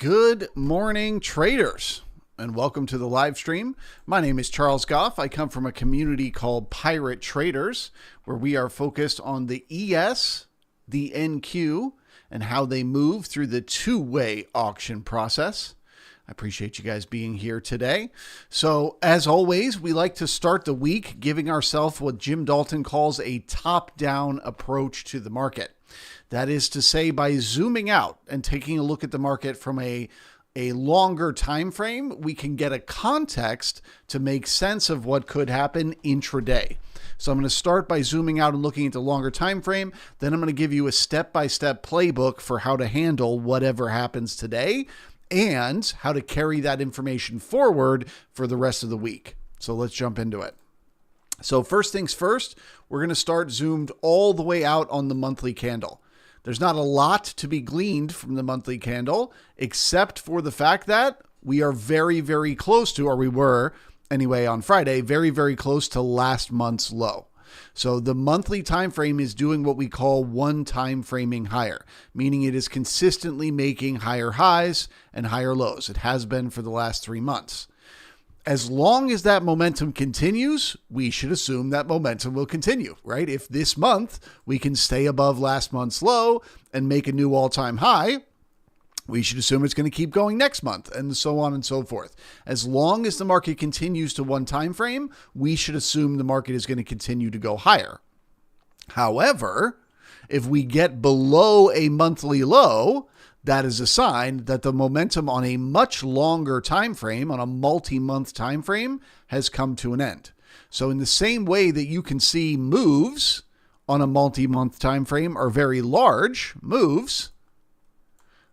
Good morning, traders, and welcome to the live stream. My name is Charles Gough. I come from a community called PirateTraders, where we are focused on the ES, the NQ, and how they move through the two-way auction process. I appreciate you guys being here today. So, as always, we like to start the week giving ourselves what Jim Dalton calls a top-down approach to the market. That is to say, by zooming out and taking a look at the market from a longer time frame, we can get a context to make sense of what could happen intraday. So I'm going to start by zooming out and looking at the longer time frame. Then I'm going to give you a step-by-step playbook for how to handle whatever happens today and how to carry that information forward for the rest of the week. So let's jump into it. So first things first, we're going to start zoomed all the way out on the monthly candle. There's not a lot to be gleaned from the monthly candle, except for the fact that we are very, very close to, or we were anyway on Friday, very, very close to last month's low. So the monthly time frame is doing what we call one time framing higher, meaning it is consistently making higher highs and higher lows. It has been for the last 3 months. As long as that momentum continues, we should assume that momentum will continue, right? If this month we can stay above last month's low and make a new all-time high, we should assume it's going to keep going next month and so on and so forth. As long as the market continues to one time frame, we should assume the market is going to continue to go higher. However, if we get below a monthly low, that is a sign that the momentum on a much longer time frame, on a multi-month time frame, has come to an end. So in the same way that you can see moves on a multi-month time frame are very large moves,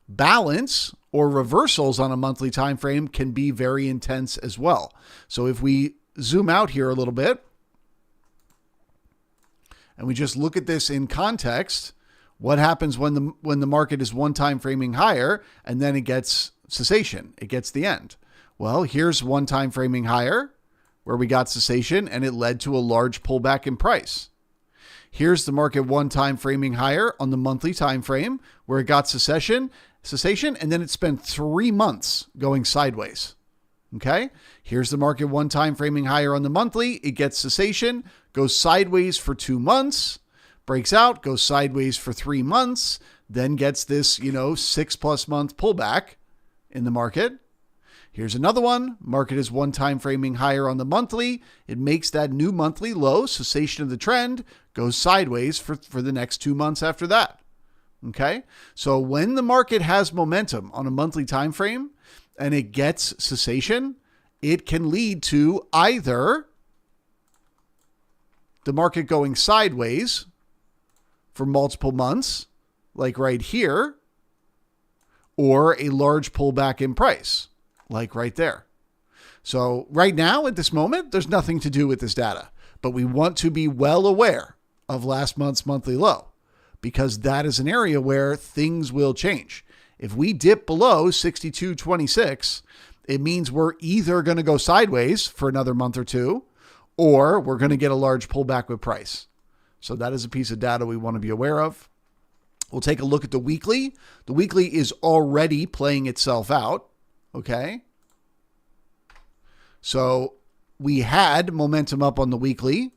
balance or reversals on a monthly time frame can be very intense as well. So if we zoom out here a little bit and we just look at this in context, what happens when the market is one time framing higher and then it gets cessation? It gets the end. Well, here's one time framing higher where we got cessation and it led to a large pullback in price. Here's the market one time framing higher on the monthly time frame where it got cessation, and then it spent 3 months going sideways. Okay? Here's the market one time framing higher on the monthly. It gets cessation, goes sideways for 2 months. Breaks out, goes sideways for 3 months, then gets this, 6+ month pullback in the market. Here's another one. Market is one time framing higher on the monthly. It makes that new monthly low, cessation of the trend, goes sideways for the next 2 months after that. Okay? So when the market has momentum on a monthly time frame and it gets cessation, it can lead to either the market going sideways for multiple months, like right here, or a large pullback in price, like right there. So right now, at this moment, there's nothing to do with this data, but we want to be well aware of last month's monthly low because that is an area where things will change. If we dip below 62.26, it means we're either going to go sideways for another month or two, or we're going to get a large pullback with price. So that is a piece of data we want to be aware of. We'll take a look at the weekly. The weekly is already playing itself out. Okay. So we had momentum up on the weekly.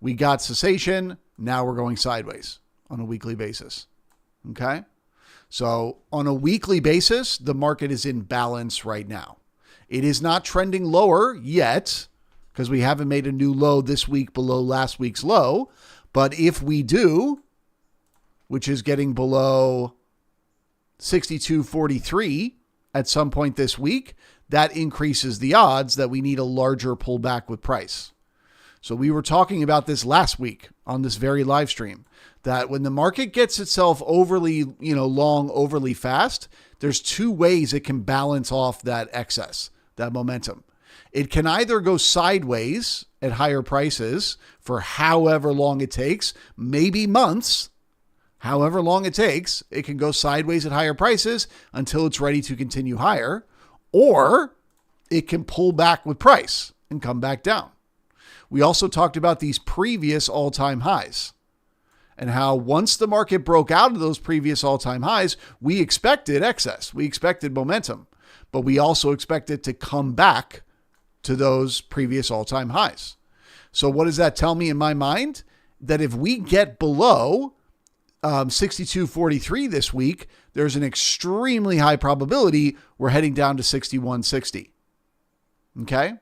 We got cessation. Now we're going sideways on a weekly basis. Okay. So on a weekly basis, the market is in balance right now. It is not trending lower yet because we haven't made a new low this week below last week's low. But if we do, which is getting below 62.43 at some point this week, that increases the odds that we need a larger pullback with price. So we were talking about this last week on this very live stream, that when the market gets itself overly, long, overly fast, there's 2 ways it can balance off that excess, that momentum. It can either go sideways at higher prices for however long it takes, maybe months, however long it takes, it can go sideways at higher prices until it's ready to continue higher, or it can pull back with price and come back down. We also talked about these previous all-time highs. and how once the market broke out of those previous all-time highs, we expected excess. We expected momentum, but we also expected to come back to those previous all-time highs. So what does that tell me in my mind? That if we get below 62.43 this week, there's an extremely high probability we're heading down to 61.60. Okay?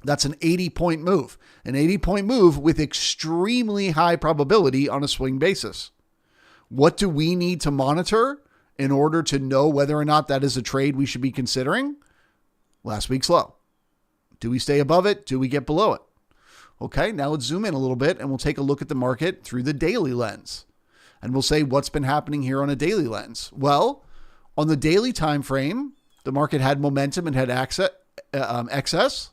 That's an 80-point move. An 80-point move with extremely high probability on a swing basis. What do we need to monitor in order to know whether or not that is a trade we should be considering? Last week's low. Do we stay above it? Do we get below it? Okay, now let's zoom in a little bit and we'll take a look at the market through the daily lens. And we'll say what's been happening here on a daily lens. Well, on the daily time frame, the market had momentum and had excess,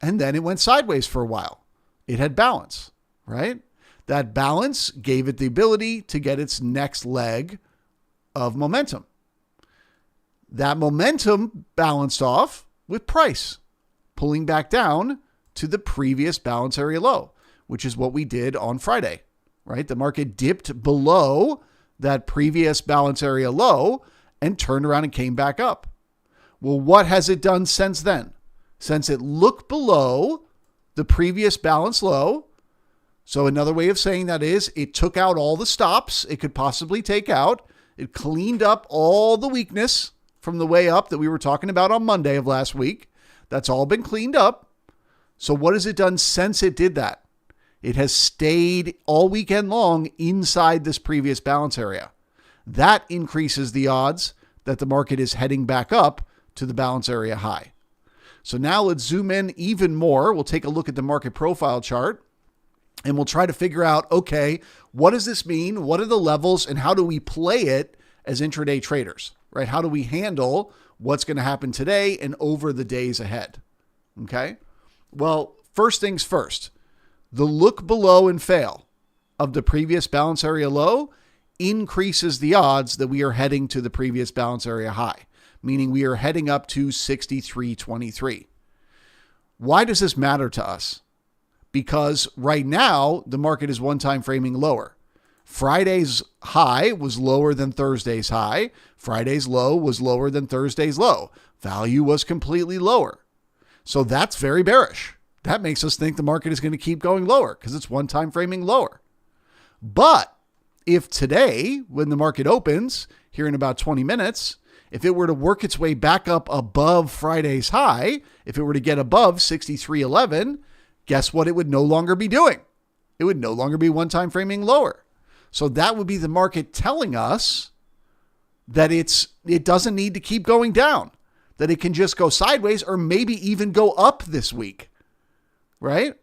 and then it went sideways for a while. It had balance, right? That balance gave it the ability to get its next leg of momentum. That momentum balanced off with price, pulling back down to the previous balance area low, which is what we did on Friday, right? The market dipped below that previous balance area low and turned around and came back up. Well, what has it done since then? Since it looked below the previous balance low. So another way of saying that is it took out all the stops it could possibly take out. It cleaned up all the weakness from the way up that we were talking about on Monday of last week. That's all been cleaned up. So what has it done since it did that? It has stayed all weekend long inside this previous balance area. That increases the odds that the market is heading back up to the balance area high. So now let's zoom in even more. We'll take a look at the market profile chart and we'll try to figure out, okay, what does this mean? What are the levels and how do we play it as intraday traders, right? How do we handle what's going to happen today and over the days ahead? Okay. Well, first things first, the look below and fail of the previous balance area low increases the odds that we are heading to the previous balance area high, meaning we are heading up to 63.23. Why does this matter to us? Because right now, the market is one-time framing lower. Friday's high was lower than Thursday's high. Friday's low was lower than Thursday's low. Value was completely lower. So that's very bearish. That makes us think the market is going to keep going lower because it's one-time framing lower. But if today, when the market opens here in about 20 minutes, if it were to work its way back up above Friday's high, if it were to get above 63.11, guess what it would no longer be doing? It would no longer be one-time framing lower. So that would be the market telling us that it doesn't need to keep going down, that it can just go sideways or maybe even go up this week, right?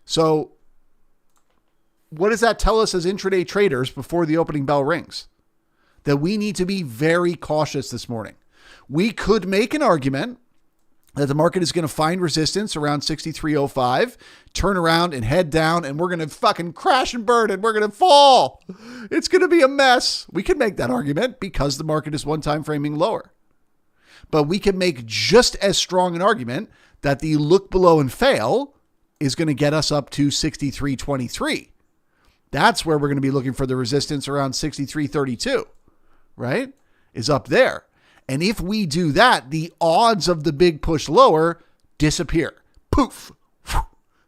So what does that tell us as intraday traders before the opening bell rings? That we need to be very cautious this morning. We could make an argument that the market is going to find resistance around 63.05, turn around and head down, and we're going to fucking crash and burn and we're going to fall. It's going to be a mess. We can make that argument because the market is one-time framing lower. But we can make just as strong an argument that the look below and fail is going to get us up to 63.23. That's where we're going to be looking for the resistance around 63.32, right? Is up there. And if we do that, the odds of the big push lower disappear. Poof.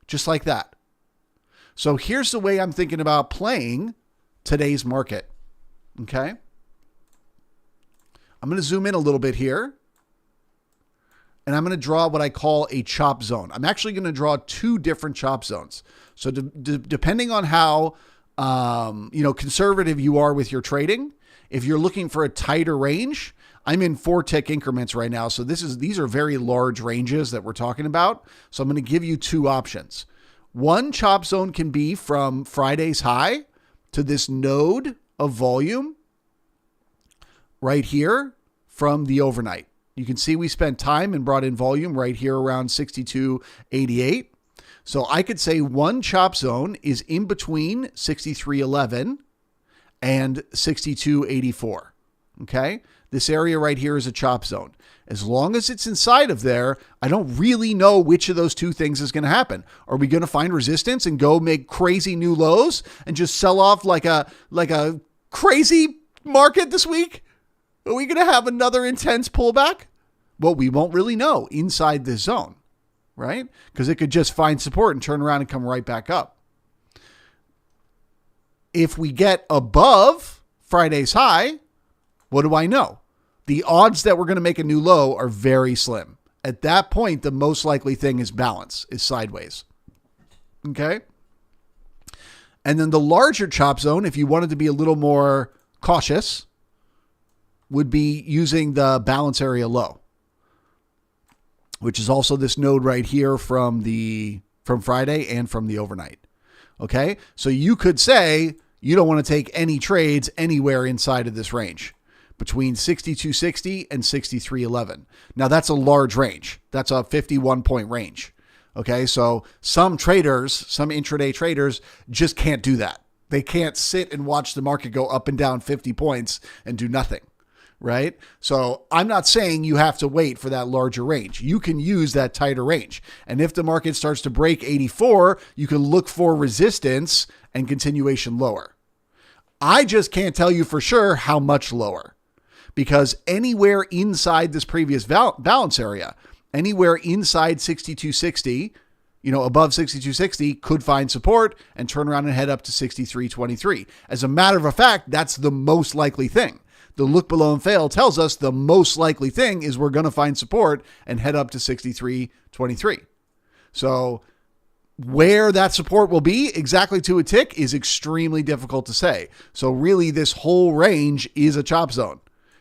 Just like that. So here's the way I'm thinking about playing today's market. Okay. I'm going to zoom in a little bit here. And I'm going to draw what I call a chop zone. I'm actually going to draw two different chop zones. So depending on how conservative you are with your trading, if you're looking for a tighter range, I'm in 4-tick increments right now. So these are very large ranges that we're talking about. So I'm going to give you two options. One chop zone can be from Friday's high to this node of volume right here from the overnight. You can see we spent time and brought in volume right here around 62.88. So I could say one chop zone is in between 63.11 and 62.84. Okay. This area right here is a chop zone. As long as it's inside of there, I don't really know which of those two things is going to happen. Are we going to find resistance and go make crazy new lows and just sell off like a crazy market this week? Are we going to have another intense pullback? Well, we won't really know inside this zone, right? Because it could just find support and turn around and come right back up. If we get above Friday's high, what do I know? The odds that we're going to make a new low are very slim. At that point, the most likely thing is balance, is sideways. Okay? And then the larger chop zone, if you wanted to be a little more cautious, would be using the balance area low, which is also this node right here from Friday and from the overnight. Okay? So you could say you don't want to take any trades anywhere inside of this range, between 62.60 and 63.11. Now that's a large range. That's a 51-point range. Okay, so some traders, some intraday traders just can't do that. They can't sit and watch the market go up and down 50 points and do nothing, right? So I'm not saying you have to wait for that larger range. You can use that tighter range. And if the market starts to break 84, you can look for resistance and continuation lower. I just can't tell you for sure how much lower. Because anywhere inside this previous balance area, anywhere inside 62.60, above 62.60 could find support and turn around and head up to 63.23. As a matter of fact, that's the most likely thing. The look below and fail tells us the most likely thing is we're going to find support and head up to 63.23. So where that support will be exactly to a tick is extremely difficult to say. So really this whole range is a chop zone,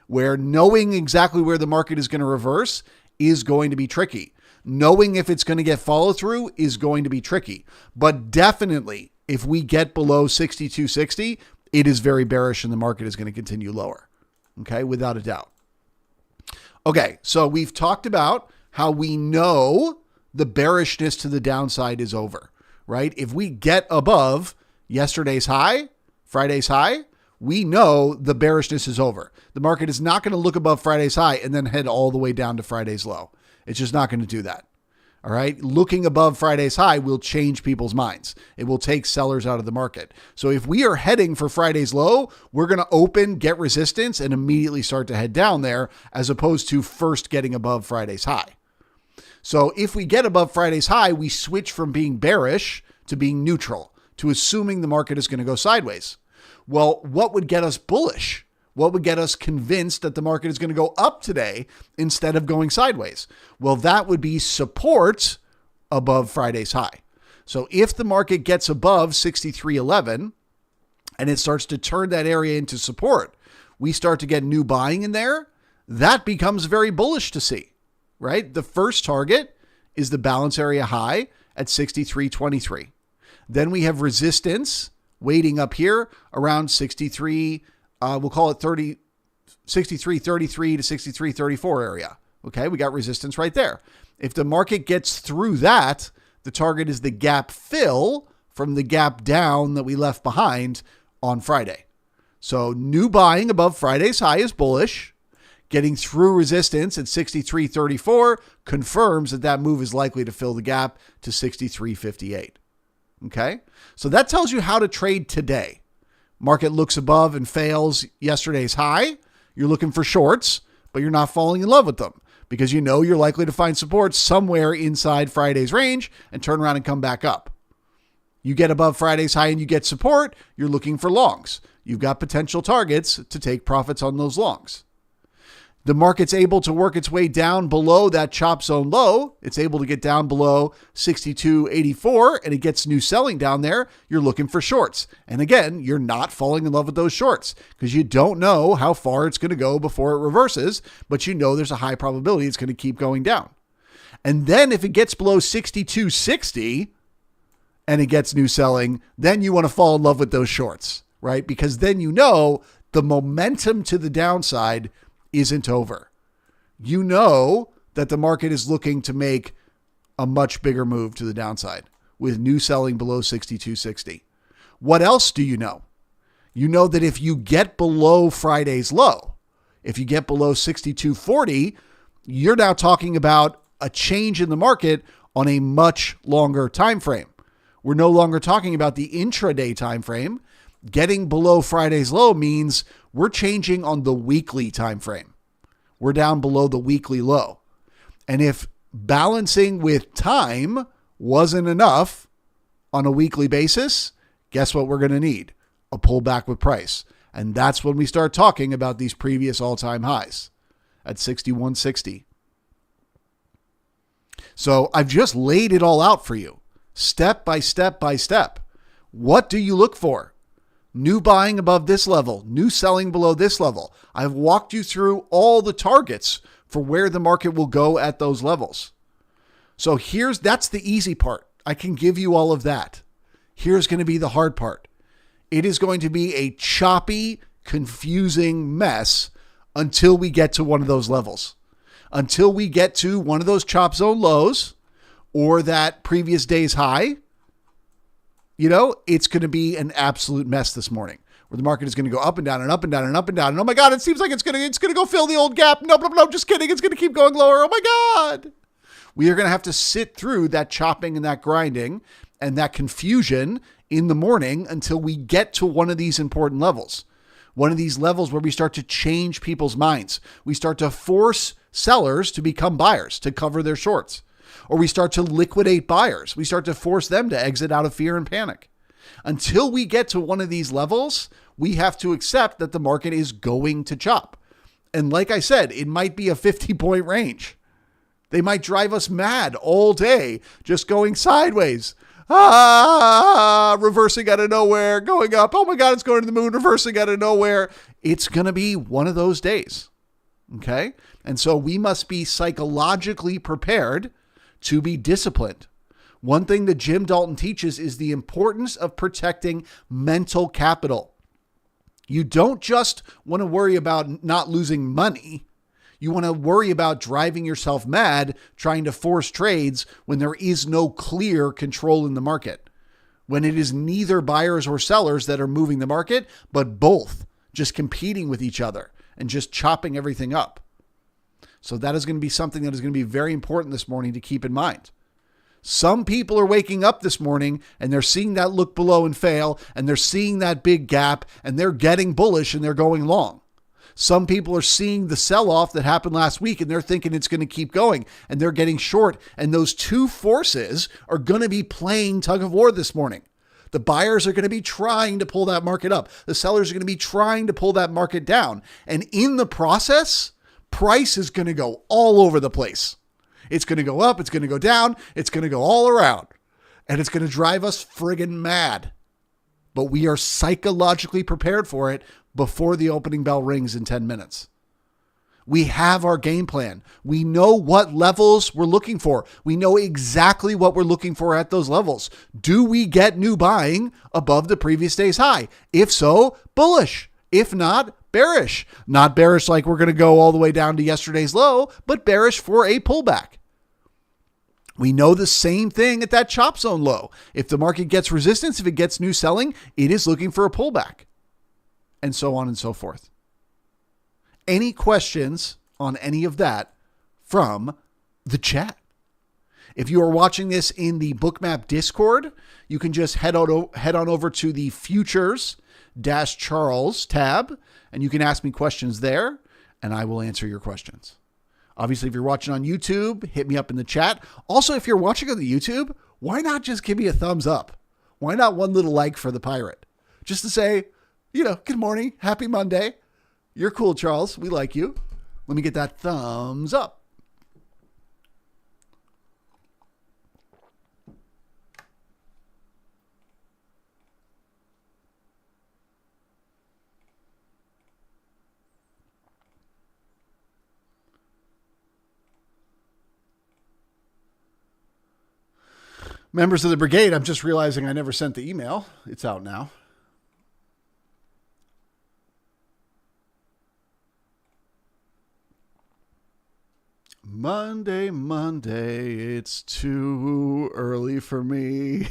where knowing exactly where the market is going to reverse is going to be tricky. Knowing if it's going to get follow through is going to be tricky. But definitely, if we get below 62.60, it is very bearish and the market is going to continue lower. Okay, without a doubt. Okay, so we've talked about how we know the bearishness to the downside is over, right? If we get above yesterday's high, Friday's high, we know the bearishness is over. The market is not going to look above Friday's high and then head all the way down to Friday's low. It's just not going to do that. All right. Looking above Friday's high will change people's minds. It will take sellers out of the market. So if we are heading for Friday's low, we're going to open, get resistance, and immediately start to head down there, as opposed to first getting above Friday's high. So if we get above Friday's high, we switch from being bearish to being neutral, to assuming the market is going to go sideways. Well, what would get us bullish? What would get us convinced that the market is going to go up today instead of going sideways? Well, that would be support above Friday's high. So if the market gets above 63.11 and it starts to turn that area into support, we start to get new buying in there. That becomes very bullish to see, right? The first target is the balance area high at 63.23. Then we have resistance waiting up here around 63, we'll call it 63.33 to 63.34 area. Okay, we got resistance right there. If the market gets through that, the target is the gap fill from the gap down that we left behind on Friday. So new buying above Friday's high is bullish. Getting through resistance at 63.34 confirms that that move is likely to fill the gap to 63.58. Okay, so that tells you how to trade today. Market looks above and fails yesterday's high. You're looking for shorts, but you're not falling in love with them because you know you're likely to find support somewhere inside Friday's range and turn around and come back up. You get above Friday's high and you get support, you're looking for longs. You've got potential targets to take profits on those longs. The market's able to work its way down below that chop zone low. It's able to get down below 62.84 and it gets new selling down there. You're looking for shorts. And again, you're not falling in love with those shorts because you don't know how far it's going to go before it reverses, but you know there's a high probability it's going to keep going down. And then if it gets below 62.60 and it gets new selling, then you want to fall in love with those shorts, right? Because then you know the momentum to the downside isn't over. You know that the market is looking to make a much bigger move to the downside with new selling below 62.60. What else do you know? You know that if you get below Friday's low, If you get below 62.40, you're now talking about a change in the market on a much longer time frame. We're no longer talking about the intraday time frame. Getting below Friday's low means we're changing on the weekly time frame. We're down below the weekly low. And if balancing with time wasn't enough on a weekly basis, guess what we're going to need? A pullback with price. And that's when we start talking about these previous all-time highs at 61.60. So I've just laid it all out for you, step by step by step. What do you look for? New buying above this level, new selling below this level. I've walked you through all the targets for where the market will go at those levels. So that's the easy part. I can give you all of that. Here's going to be the hard part. It is going to be a choppy, confusing mess until we get to one of those levels. Until we get to one of those chop zone lows or that previous day's high, it's going to be an absolute mess this morning where the market is going to go up and down and up and down and up and down. And oh my God, it seems like it's going to go fill the old gap. No, just kidding. It's going to keep going lower. Oh my God. We are going to have to sit through that chopping and that grinding and that confusion in the morning until we get to one of these important levels. One of these levels where we start to change people's minds. We start to force sellers to become buyers to cover their shorts. Or we start to liquidate buyers. We start to force them to exit out of fear and panic. Until we get to one of these levels, we have to accept that the market is going to chop. And like I said, it might be a 50-point range. They might drive us mad all day, just going sideways. Reversing out of nowhere, going up. Oh my God, it's going to the moon, reversing out of nowhere. It's going to be one of those days. Okay? And so we must be psychologically prepared to be disciplined. One thing that Jim Dalton teaches is the importance of protecting mental capital. You don't just want to worry about not losing money. You want to worry about driving yourself mad, trying to force trades when there is no clear control in the market. When it is neither buyers or sellers that are moving the market, but both just competing with each other and just chopping everything up. So that is going to be something that is going to be very important this morning to keep in mind. Some people are waking up this morning and they're seeing that look below and fail, and they're seeing that big gap and they're getting bullish and they're going long. Some people are seeing the sell-off that happened last week and they're thinking it's going to keep going and they're getting short. And those two forces are going to be playing tug of war this morning. The buyers are going to be trying to pull that market up. The sellers are going to be trying to pull that market down. And in the process, price is going to go all over the place. It's going to go up. It's going to go down. It's going to go all around. And it's going to drive us friggin' mad. But we are psychologically prepared for it before the opening bell rings in 10 minutes. We have our game plan. We know what levels we're looking for. We know exactly what we're looking for at those levels. Do we get new buying above the previous day's high? If so, bullish. If not, bearish. Not bearish like we're going to go all the way down to yesterday's low, but bearish for a pullback. We know the same thing at that chop zone low. If the market gets resistance, if it gets new selling, it is looking for a pullback. And so on and so forth. Any questions on any of that from the chat? If you are watching this in the Bookmap Discord, you can just head on over to the Futures-Charles tab, and you can ask me questions there, and I will answer your questions. Obviously, if you're watching on YouTube, hit me up in the chat. Also, if you're watching on the YouTube, why not just give me a thumbs up? Why not one little like for the pirate? Just to say, good morning, happy Monday. You're cool, Charles. We like you. Let me get that thumbs up. Members of the Brigade, I'm just realizing I never sent the email. It's out now. Monday, it's too early for me.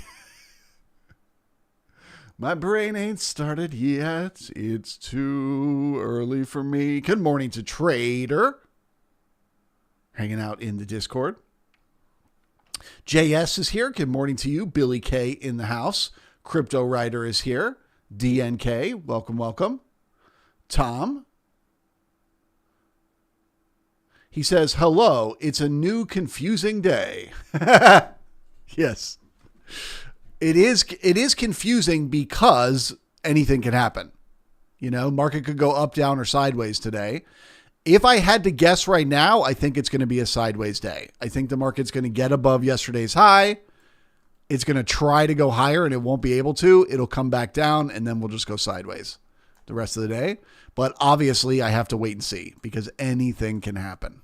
My brain ain't started yet. It's too early for me. Good morning to Trader. Hanging out in the Discord. JS is here. Good morning to you. Billy K in the house. Crypto Rider is here. DNK, welcome, welcome. Tom. He says, hello, it's a new confusing day. Yes. It is confusing because anything can happen. You know, market could go up, down, or sideways today. If I had to guess right now, I think it's going to be a sideways day. I think the market's going to get above yesterday's high. It's going to try to go higher and it won't be able to. It'll come back down and then we'll just go sideways the rest of the day. But obviously I have to wait and see because anything can happen.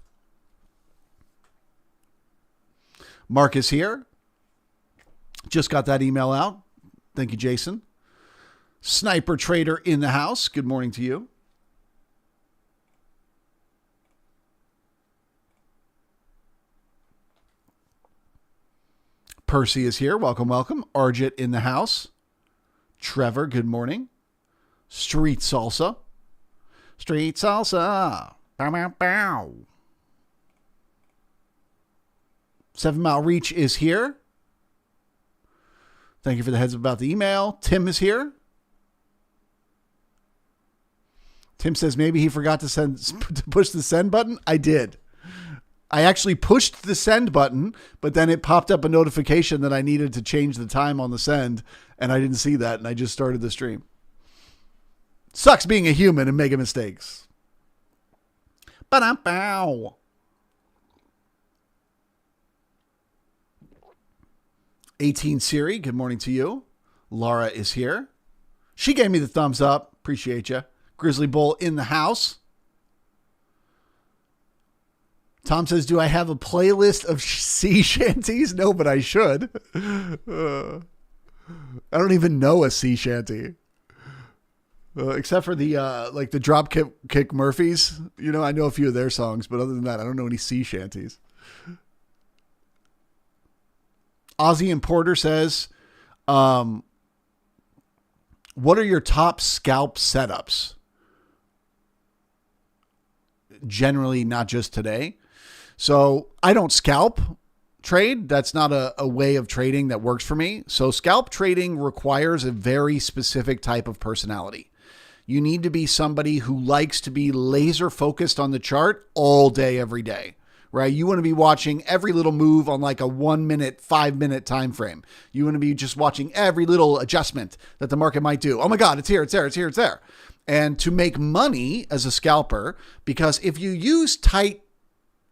Mark is here. Just got that email out. Thank you, Jason. Sniper Trader in the house. Good morning to you. Percy is here. Welcome, welcome. Arjit in the house. Trevor, good morning. Street Salsa. Street Salsa. Bow, bow, bow. 7 Mile Reach is here. Thank you for the heads up about the email. Tim is here. Tim says maybe he forgot to push the send button. I did. I actually pushed the send button, but then it popped up a notification that I needed to change the time on the send, and I didn't see that, and I just started the stream. Sucks being a human and making mistakes. Ba-dum-bow. 18 Siri, good morning to you. Laura is here. She gave me the thumbs up. Appreciate you. Grizzly Bull in the house. Tom says, do I have a playlist of sea shanties? No, but I should. I don't even know a sea shanty. Except for the like the Dropkick Murphys. You know, I know a few of their songs, but other than that, I don't know any sea shanties. Ozzy Importer says, what are your top scalp setups? Generally, not just today. So I don't scalp trade. That's not a way of trading that works for me. So scalp trading requires a very specific type of personality. You need to be somebody who likes to be laser focused on the chart all day, every day. Right? You want to be watching every little move on like a 1 minute, 5 minute time frame. You want to be just watching every little adjustment that the market might do. Oh my God, it's here, it's there, it's here, it's there. And to make money as a scalper, because if you use tight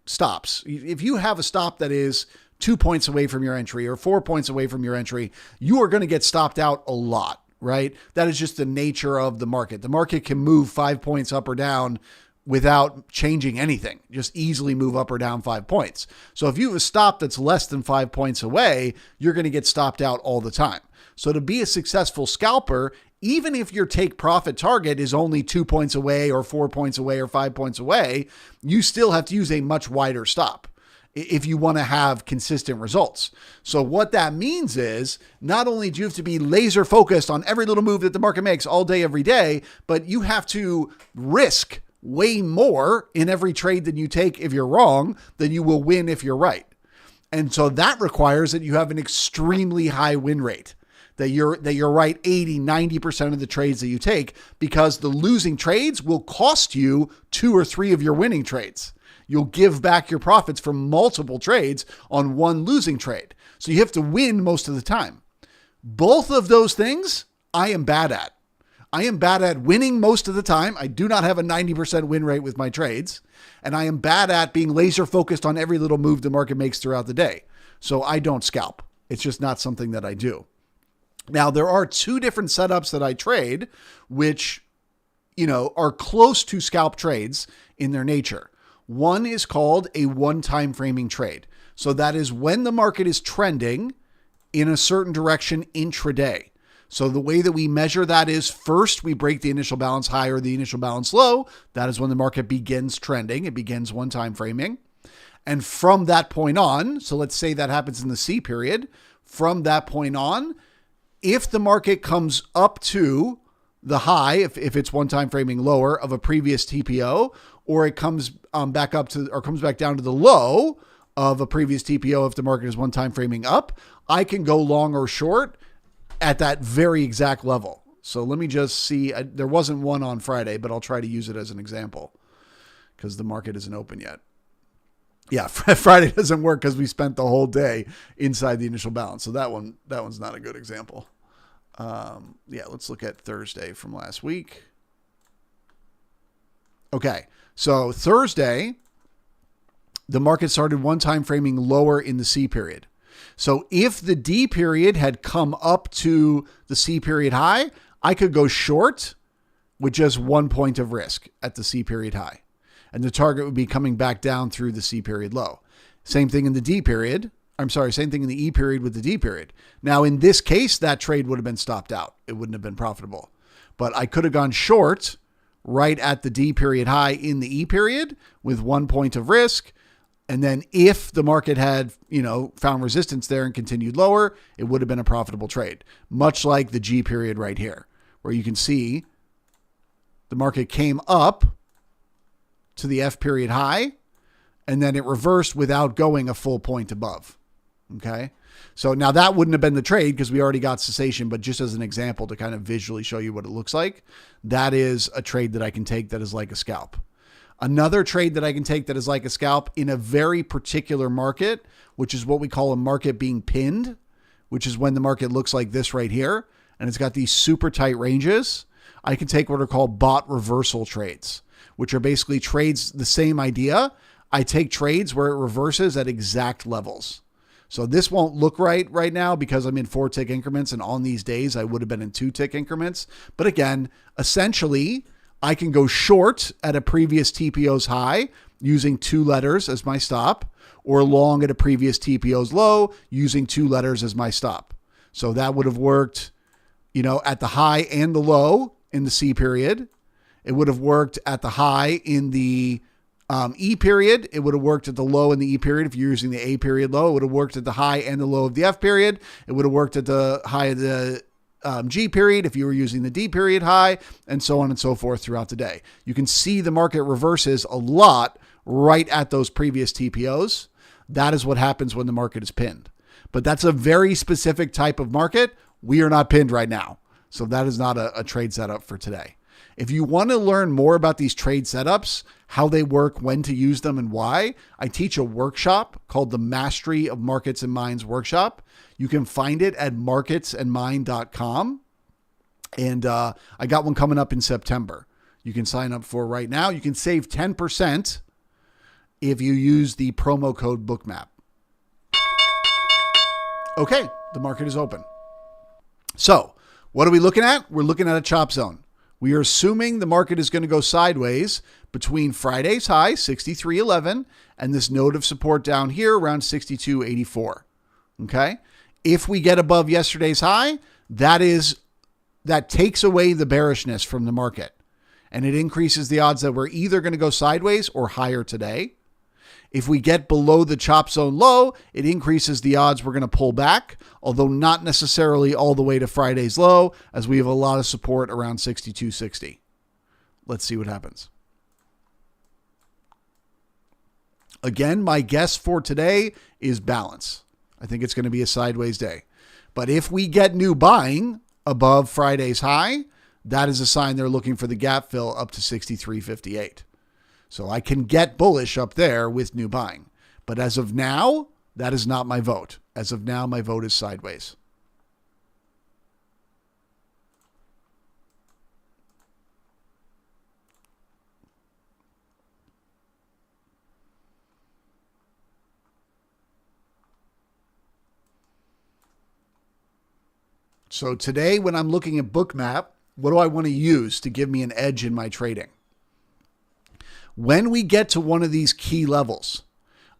stops, if you have a stop that is 2 points away from your entry or 4 points away from your entry, you are going to get stopped out a lot, right? That is just the nature of the market. The market can move 5 points up or down without changing anything, just easily move up or down 5 points. So if you have a stop that's less than 5 points away, you're going to get stopped out all the time. So to be a successful scalper, even if your take profit target is only 2 points away or 4 points away or 5 points away, you still have to use a much wider stop if you want to have consistent results. So what that means is not only do you have to be laser focused on every little move that the market makes all day, every day, but you have to risk way more in every trade than you take if you're wrong than you will win if you're right. And so that requires that you have an extremely high win rate, that you're right 80, 90% of the trades that you take, because the losing trades will cost you 2 or 3 of your winning trades. You'll give back your profits from multiple trades on one losing trade. So you have to win most of the time. Both of those things I am bad at. I am bad at winning most of the time. I do not have a 90% win rate with my trades. And I am bad at being laser focused on every little move the market makes throughout the day. So I don't scalp. It's just not something that I do. Now, there are 2 different setups that I trade, which, you know, are close to scalp trades in their nature. One is called a one-time framing trade. So that is when the market is trending in a certain direction intraday. So the way that we measure that is, first, we break the initial balance high or the initial balance low. That is when the market begins trending. It begins one time framing. And from that point on, so let's say that happens in the C period, from that point on, if the market comes up to the high, if it's one time framing lower of a previous TPO, or it comes back up to, or comes back down to the low of a previous TPO, if the market is one time framing up, I can go long or short at that very exact level. So let me just see. There wasn't one on Friday, but I'll try to use it as an example because the market isn't open yet. Yeah, Friday doesn't work because we spent the whole day inside the initial balance. So that one's not a good example. Yeah, let's look at Thursday from last week. Okay, so Thursday, the market started one time framing lower in the C period. So if the D period had come up to the C period high, I could go short with just 1 point of risk at the C period high. And the target would be coming back down through the C period low. Same thing in the D period. Same thing in the E period with the D period. Now, in this case, that trade would have been stopped out. It wouldn't have been profitable. But I could have gone short right at the D period high in the E period with 1 point of risk. And then if the market had, found resistance there and continued lower, it would have been a profitable trade. Much like the G period right here, where you can see the market came up to the F period high, and then it reversed without going a full point above. Okay. So now that wouldn't have been the trade because we already got cessation, but just as an example to kind of visually show you what it looks like, that is a trade that I can take that is like a scalp. Another trade that I can take that is like a scalp in a very particular market, which is what we call a market being pinned, which is when the market looks like this right here, and it's got these super tight ranges. I can take what are called bot reversal trades, which are basically trades, the same idea. I take trades where it reverses at exact levels. So this won't look right now because I'm in 4-tick increments, and on these days I would have been in 2-tick increments. But again, essentially, I can go short at a previous TPO's high using 2 letters as my stop, or long at a previous TPO's low using 2 letters as my stop. So that would have worked, at the high and the low in the C period. It would have worked at the high in the E period. It would have worked at the low in the E period. If you're using the A period low, it would have worked at the high and the low of the F period. It would have worked at the high of the G period if you were using the D period high, and so on and so forth throughout the day. You can see the market reverses a lot right at those previous TPOs. That is what happens when the market is pinned. But that's a very specific type of market. We are not pinned right now. So that is not a trade setup for today. If you want to learn more about these trade setups, how they work, when to use them, and why, I teach a workshop called the Mastery of Markets and Minds Workshop. You can find it at marketsandmind.com. And I got one coming up in September. You can sign up for right now. You can save 10% if you use the promo code Bookmap. Okay, the market is open. So what are we looking at? We're looking at a chop zone. We are assuming the market is going to go sideways between Friday's high, 63.11, and this node of support down here around 62.84. Okay. If we get above yesterday's high, that takes away the bearishness from the market, and it increases the odds that we're either going to go sideways or higher today. If we get below the chop zone low, it increases the odds we're going to pull back, although not necessarily all the way to Friday's low, as we have a lot of support around 62.60. Let's see what happens. Again, my guess for today is balance. I think it's going to be a sideways day. But if we get new buying above Friday's high, that is a sign they're looking for the gap fill up to 63.58. So I can get bullish up there with new buying. But as of now, that is not my vote. As of now, my vote is sideways. So today, when I'm looking at Bookmap, what do I want to use to give me an edge in my trading? When we get to one of these key levels,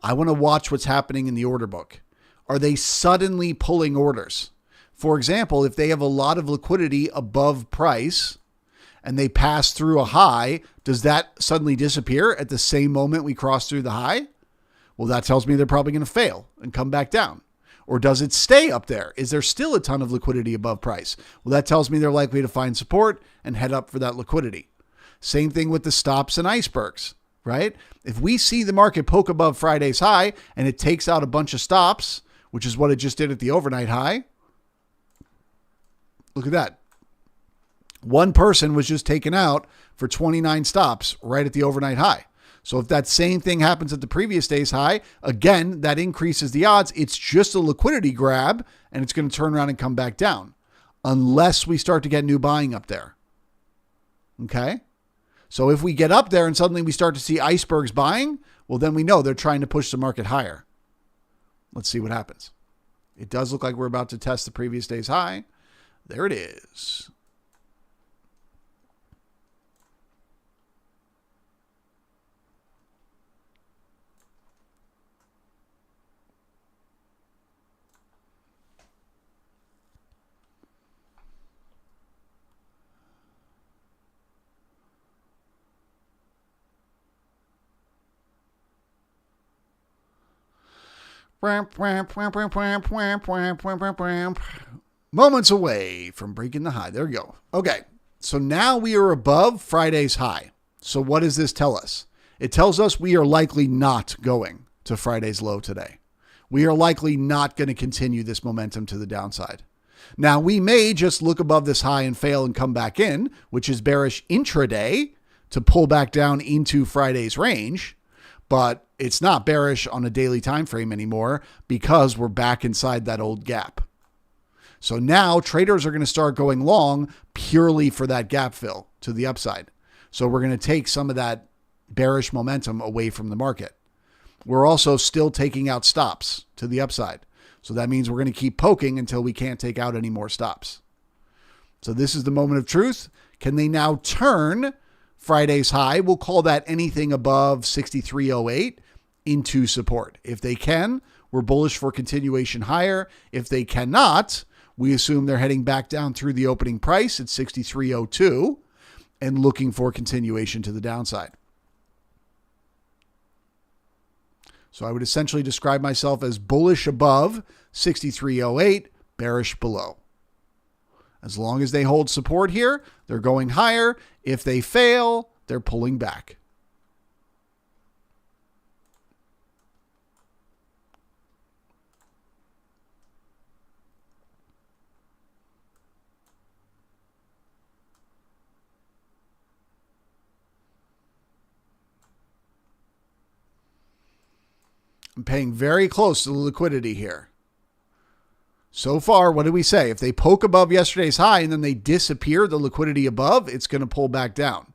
I want to watch what's happening in the order book. Are they suddenly pulling orders? For example, if they have a lot of liquidity above price and they pass through a high, does that suddenly disappear at the same moment we cross through the high? Well, that tells me they're probably going to fail and come back down. Or does it stay up there? Is there still a ton of liquidity above price? Well, that tells me they're likely to find support and head up for that liquidity. Same thing with the stops and icebergs, right? If we see the market poke above Friday's high and it takes out a bunch of stops, which is what it just did at the overnight high, look at that. One person was just taken out for 29 stops right at the overnight high. So if that same thing happens at the previous day's high, again, that increases the odds. It's just a liquidity grab and it's going to turn around and come back down unless we start to get new buying up there. Okay. So if we get up there and suddenly we start to see icebergs buying, well, then we know they're trying to push the market higher. Let's see what happens. It does look like we're about to test the previous day's high. There it is. Moments away from breaking the high. There we go. Okay, so now we are above Friday's high. So what does this tell us? It tells us we are likely not going to Friday's low today. We are likely not going to continue this momentum to the downside. Now, we may just look above this high and fail and come back in, which is bearish intraday to pull back down into Friday's range, but it's not bearish on a daily time frame anymore because we're back inside that old gap. So now traders are going to start going long purely for that gap fill to the upside. So we're going to take some of that bearish momentum away from the market. We're also still taking out stops to the upside. So that means we're going to keep poking until we can't take out any more stops. So this is the moment of truth. Can they now turn Friday's high? We'll call that anything above 63.08 into support. If they can, we're bullish for continuation higher. If they cannot, we assume they're heading back down through the opening price at 63.02 and looking for continuation to the downside. So I would essentially describe myself as bullish above 63.08, bearish below. As long as they hold support here, they're going higher. If they fail, they're pulling back. I'm paying very close to the liquidity here. So far, what did we say? If they poke above yesterday's high and then they disappear the liquidity above, it's going to pull back down.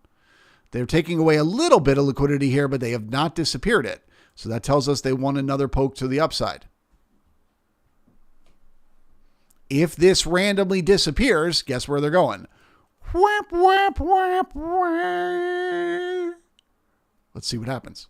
They're taking away a little bit of liquidity here, but they have not disappeared it. So that tells us they want another poke to the upside. If this randomly disappears, guess where they're going? Whap, whap, whap, whap. Let's see what happens.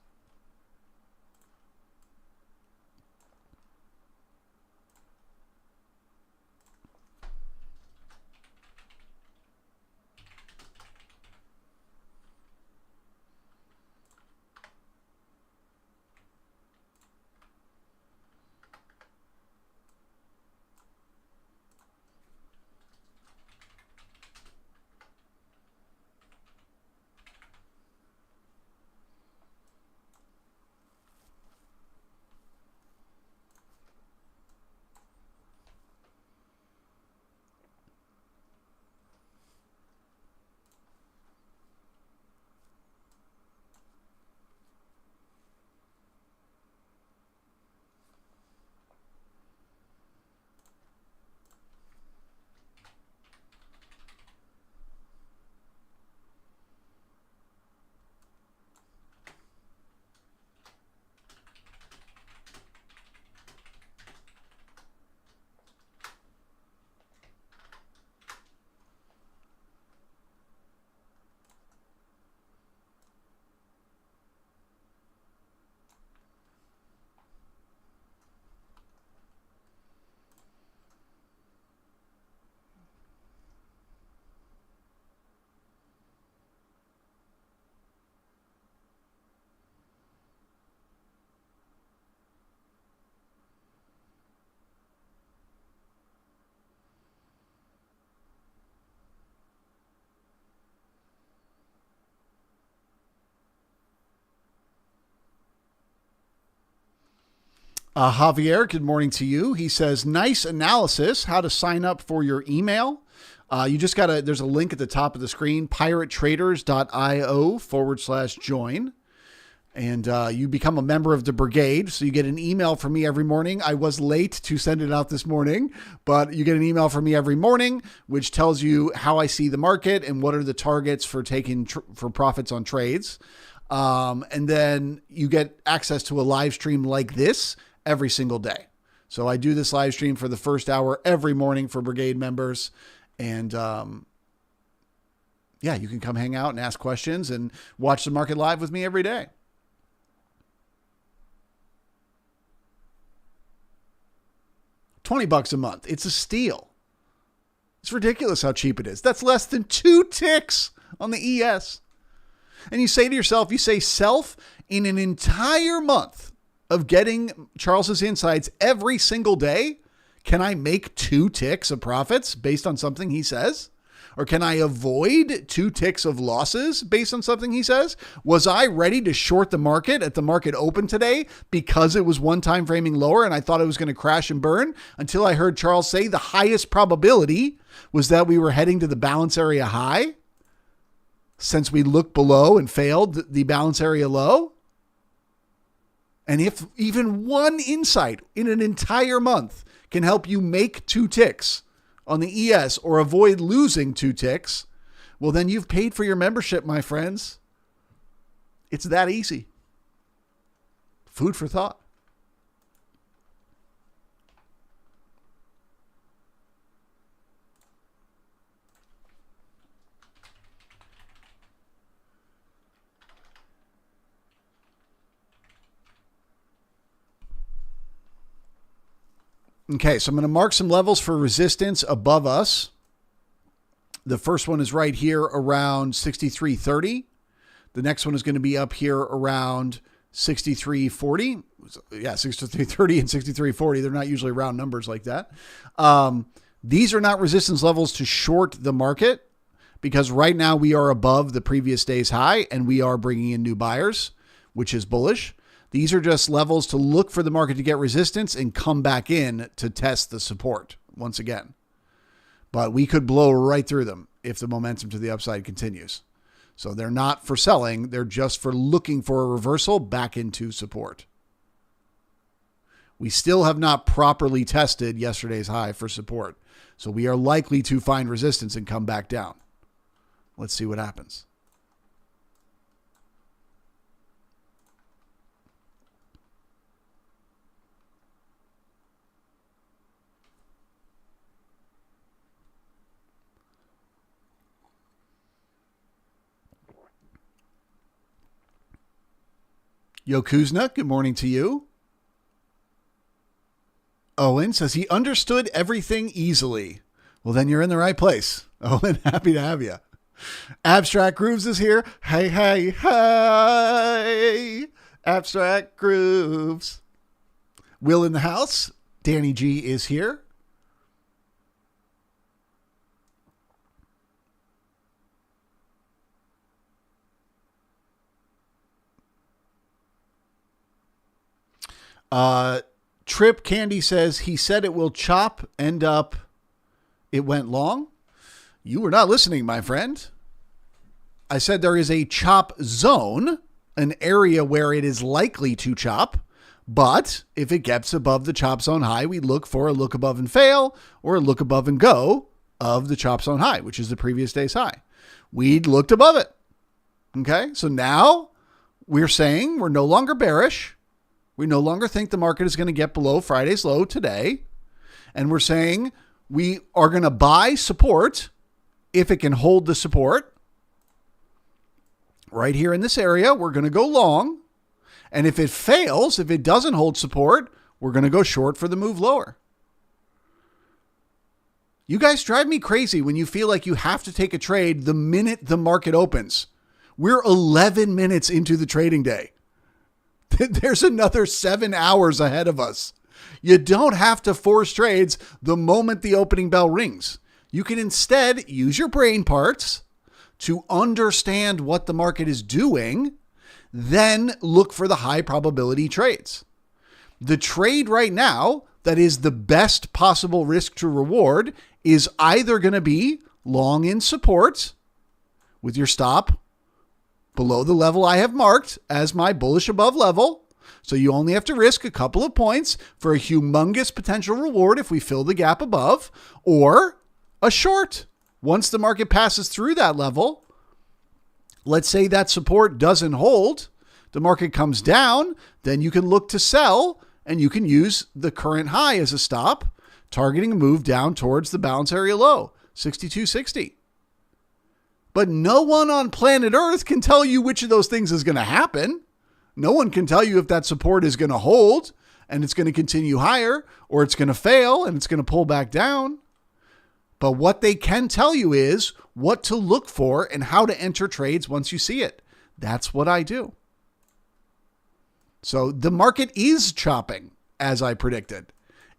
Javier, good morning to you. He says, nice analysis, how to sign up for your email. You just got to, there's a link at the top of the screen, piratetraders.io/join. And you become a member of the Brigade. So you get an email from me every morning. I was late to send it out this morning, but you get an email from me every morning, which tells you how I see the market and what are the targets for taking for profits on trades. And then you get access to a live stream like this every single day. So I do this live stream for the first hour every morning for Brigade members. And yeah, you can come hang out and ask questions and watch the market live with me every day. $20 a month. It's a steal. It's ridiculous how cheap it is. That's less than 2 ticks on the ES. And you say to yourself, you say self, in an entire month of getting Charles's insights every single day, can I make 2 ticks of profits based on something he says? Or can I avoid 2 ticks of losses based on something he says? Was I ready to short the market at the market open today because it was one time framing lower and I thought it was going to crash and burn until I heard Charles say the highest probability was that we were heading to the balance area high since we looked below and failed the balance area low? And if even one insight in an entire month can help you make 2 ticks on the ES or avoid losing 2 ticks, well, then you've paid for your membership, my friends. It's that easy. Food for thought. Okay, so I'm going to mark some levels for resistance above us. The first one is right here around 63.30. The next one is going to be up here around 63.40. Yeah, 63.30 and 63.40. They're not usually round numbers like that. These are not resistance levels to short the market because right now we are above the previous day's high and we are bringing in new buyers, which is bullish. These are just levels to look for the market to get resistance and come back in to test the support once again. But we could blow right through them if the momentum to the upside continues. So they're not for selling. They're just for looking for a reversal back into support. We still have not properly tested yesterday's high for support. So we are likely to find resistance and come back down. Let's see what happens. Yokuzna, good morning to you. Owen says he understood everything easily. Well, then you're in the right place. Owen, happy to have you. Abstract Grooves is here. Hey, hey, hey. Abstract Grooves. Will in the house. Danny G is here. Trip Candy says he said it will chop, end up, it went long. You were not listening, my friend. I said there is a chop zone, an area where it is likely to chop, but if it gets above the chop zone high, we look for a look above and fail or a look above and go of the chop zone high, which is the previous day's high. We'd looked above it. Okay. So now we're saying we're no longer bearish. We no longer think the market is going to get below Friday's low today. And we're saying we are going to buy support if it can hold the support. Right here in this area, we're going to go long. And if it fails, if it doesn't hold support, we're going to go short for the move lower. You guys drive me crazy when you feel like you have to take a trade the minute the market opens. We're 11 minutes into the trading day. There's another 7 hours ahead of us. You don't have to force trades the moment the opening bell rings. You can instead use your brain parts to understand what the market is doing, then look for the high probability trades. The trade right now that is the best possible risk to reward is either going to be long in support with your stop below the level I have marked as my bullish above level. So you only have to risk a couple of points for a humongous potential reward if we fill the gap above, or a short. Once the market passes through that level, let's say that support doesn't hold, the market comes down, then you can look to sell and you can use the current high as a stop, targeting a move down towards the balance area low, 62.60. But no one on planet Earth can tell you which of those things is going to happen. No one can tell you if that support is going to hold and it's going to continue higher, or it's going to fail and it's going to pull back down. But what they can tell you is what to look for and how to enter trades once you see it. That's what I do. So the market is chopping as I predicted.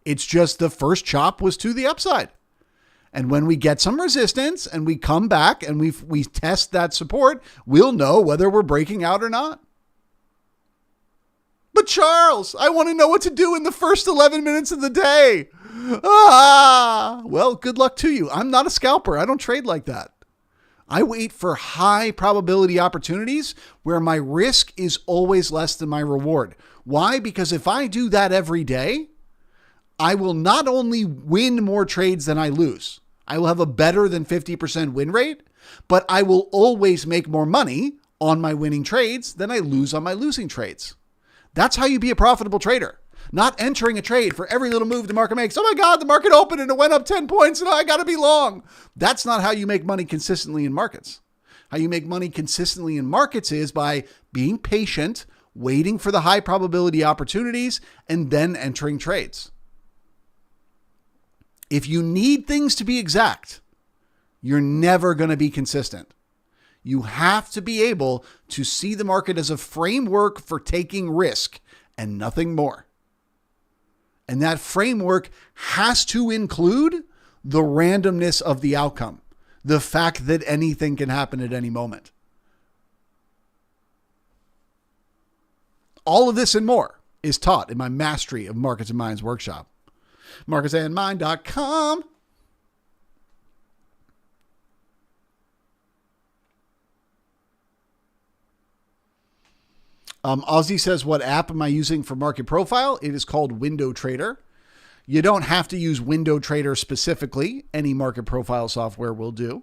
It's just the first chop was to the upside. And when we get some resistance and we come back and we test that support, we'll know whether we're breaking out or not. But Charles, I want to know what to do in the first 11 minutes of the day. Well, good luck to you. I'm not a scalper. I don't trade like that. I wait for high probability opportunities where my risk is always less than my reward. Why? Because if I do that every day, I will not only win more trades than I lose. I will have a better than 50% win rate, but I will always make more money on my winning trades than I lose on my losing trades. That's how you be a profitable trader. Not entering a trade for every little move the market makes. Oh my God, the market opened and it went up 10 points and I got to be long. That's not how you make money consistently in markets. How you make money consistently in markets is by being patient, waiting for the high probability opportunities, and then entering trades. If you need things to be exact, you're never going to be consistent. You have to be able to see the market as a framework for taking risk and nothing more. And that framework has to include the randomness of the outcome, the fact that anything can happen at any moment. All of this and more is taught in my Mastery of Markets and Minds workshop. marketsandmind.com. Ozzy says, what app am I using for market profile? It is called Window Trader. You don't have to use Window Trader specifically. Any market profile software will do.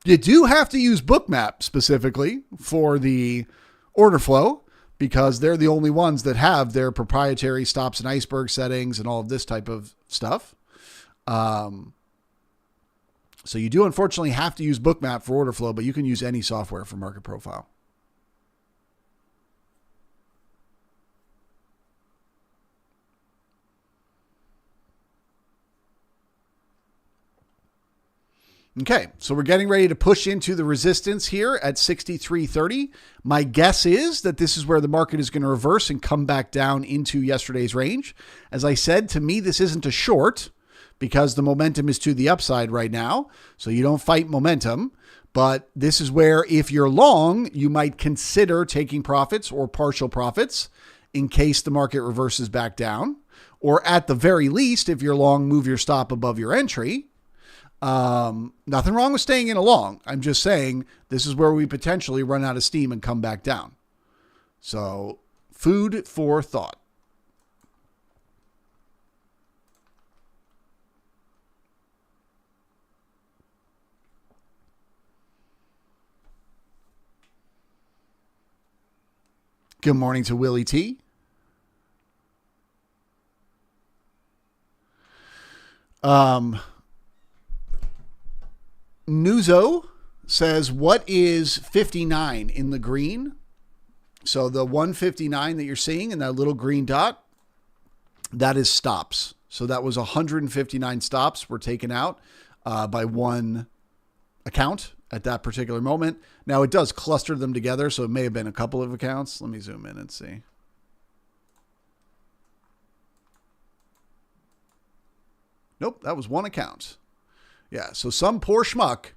You do have to use Bookmap specifically for the order flow because they're the only ones that have their proprietary stops and iceberg settings and all of this type of stuff. So you do unfortunately have to use Bookmap for order flow, but you can use any software for market profile. Okay, so we're getting ready to push into the resistance here at 63.30. My guess is that this is where the market is going to reverse and come back down into yesterday's range. As I said, to me, this isn't a short because the momentum is to the upside right now. So you don't fight momentum, but this is where if you're long, you might consider taking profits or partial profits in case the market reverses back down. Or at the very least, if you're long, move your stop above your entry. Nothing wrong with staying in a long. I'm just saying this is where we potentially run out of steam and come back down. So food for thought. Good morning to Willie T. Nuzo says, what is 59 in the green? So the 159 that you're seeing in that little green dot, that is stops. So that was 159 stops were taken out by one account at that particular moment. Now it does cluster them together, so it may have been a couple of accounts. Let me zoom in and see. Nope, that was one account. Yeah, so some poor schmuck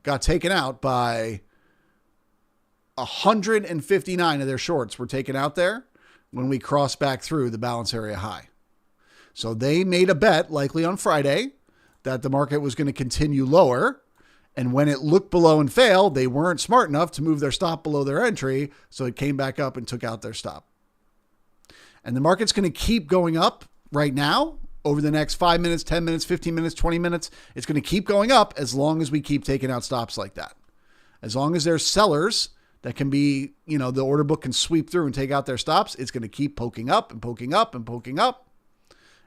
got taken out by 159 of their shorts were taken out there. when we cross back through the balance area high. So they made a bet, likely on Friday, that the market was going to continue lower. And when it looked below and failed, they weren't smart enough to move their stop below their entry. So it came back up and took out their stop. And the market's going to keep going up right now over the next 5 minutes, 10 minutes, 15 minutes, 20 minutes. It's going to keep going up as long as we keep taking out stops like that. As long as there's sellers that can be, the order book can sweep through and take out their stops, it's going to keep poking up and poking up and poking up.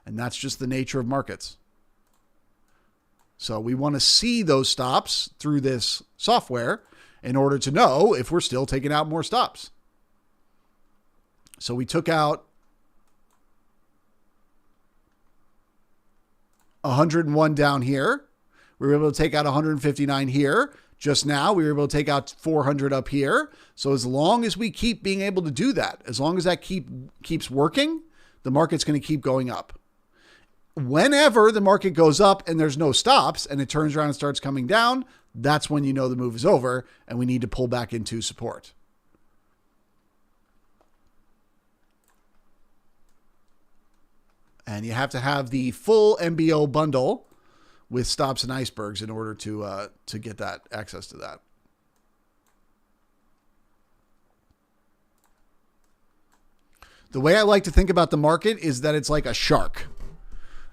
And that's just the nature of markets. So we want to see those stops through this software in order to know if we're still taking out more stops. So we took out 101 down here. We were able to take out 159 here. Just now, we were able to take out 400 up here. So as long as we keep being able to do that, as long as that keeps working, the market's going to keep going up. Whenever the market goes up and there's no stops and it turns around and starts coming down, that's when you know the move is over and we need to pull back into support. And you have to have the full MBO bundle with stops and icebergs in order to get that access to that. The way I like to think about the market is that it's like a shark.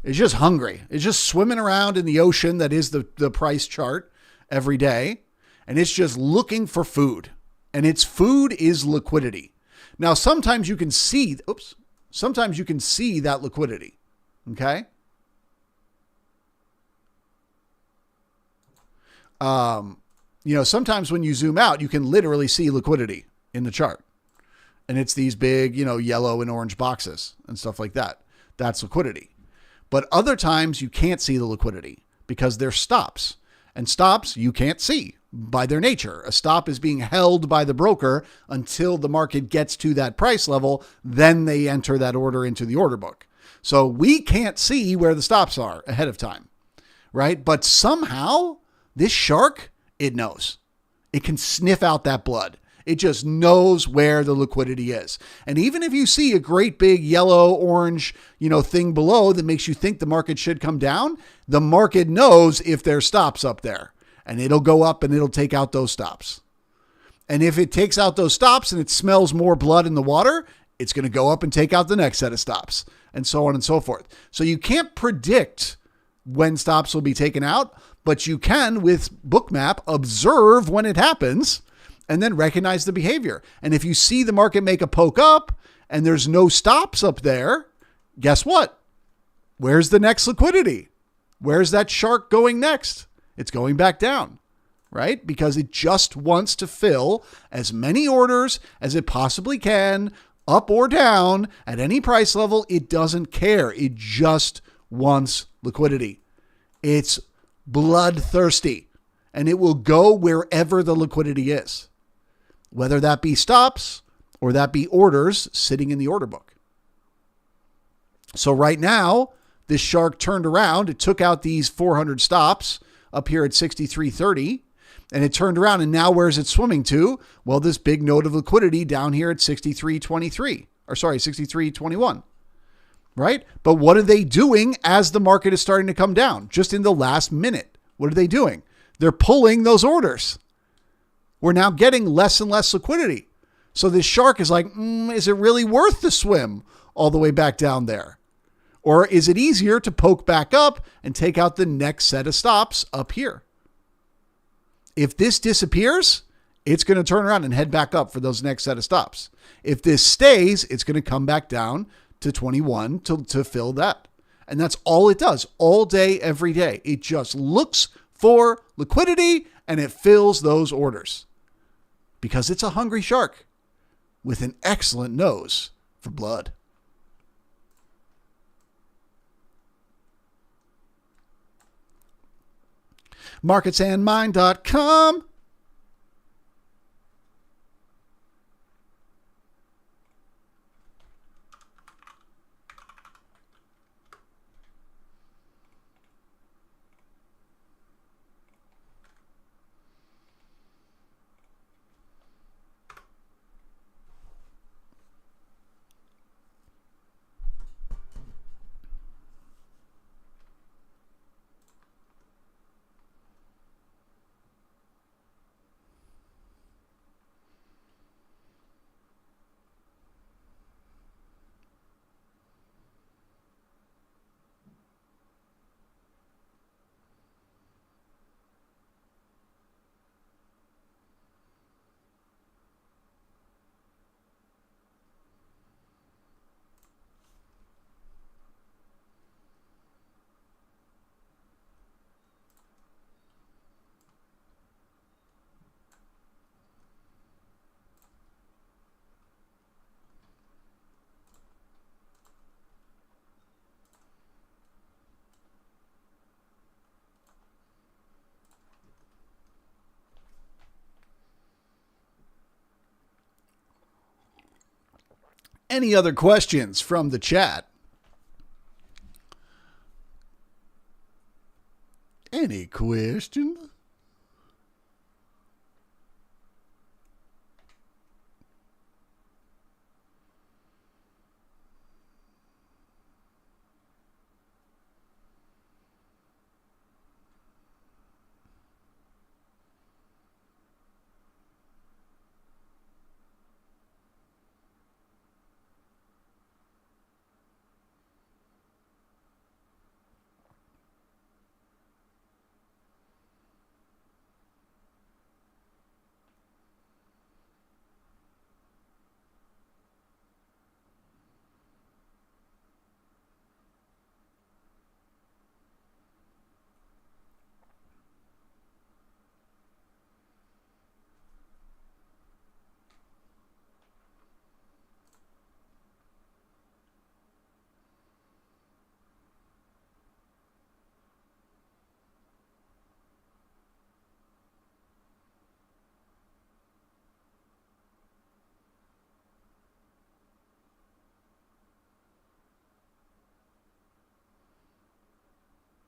It's just hungry. It's just swimming around in the ocean that is the price chart every day. And it's just looking for food. And its food is liquidity. Now, sometimes you can see, sometimes you can see that liquidity. Okay. Sometimes when you zoom out, you can literally see liquidity in the chart. And it's these big, yellow and orange boxes and stuff like that. That's liquidity. But other times you can't see the liquidity because they're stops. And stops you can't see by their nature. A stop is being held by the broker until the market gets to that price level. Then they enter that order into the order book. So we can't see where the stops are ahead of time, right? But somehow this shark, it knows. It can sniff out that blood. It just knows where the liquidity is. And even if you see a great big yellow, orange, thing below that makes you think the market should come down, the market knows if there's stops up there and it'll go up and it'll take out those stops. And if it takes out those stops and it smells more blood in the water, it's going to go up and take out the next set of stops and so on and so forth. So you can't predict when stops will be taken out, but you can with Bookmap observe when it happens and then recognize the behavior. And if you see the market make a poke up and there's no stops up there, guess what? Where's the next liquidity? Where's that shark going next? It's going back down, right? Because it just wants to fill as many orders as it possibly can, up or down, at any price level. It doesn't care. It just wants liquidity. It's bloodthirsty, and it will go wherever the liquidity is, whether that be stops or that be orders sitting in the order book. So right now, this shark turned around. It took out these 400 stops up here at 63.30, and it turned around. And now where's it swimming to? Well, this big node of liquidity down here at 63.21, right? But what are they doing as the market is starting to come down? Just in the last minute, what are they doing? They're pulling those orders. We're now getting less and less liquidity. So this shark is like, is it really worth the swim all the way back down there? Or is it easier to poke back up and take out the next set of stops up here? If this disappears, it's going to turn around and head back up for those next set of stops. If this stays, it's going to come back down to 21 to fill that. And that's all it does all day, every day. It just looks for liquidity and it fills those orders because it's a hungry shark with an excellent nose for blood. Marketsandmind.com. Any other questions from the chat? Any questions?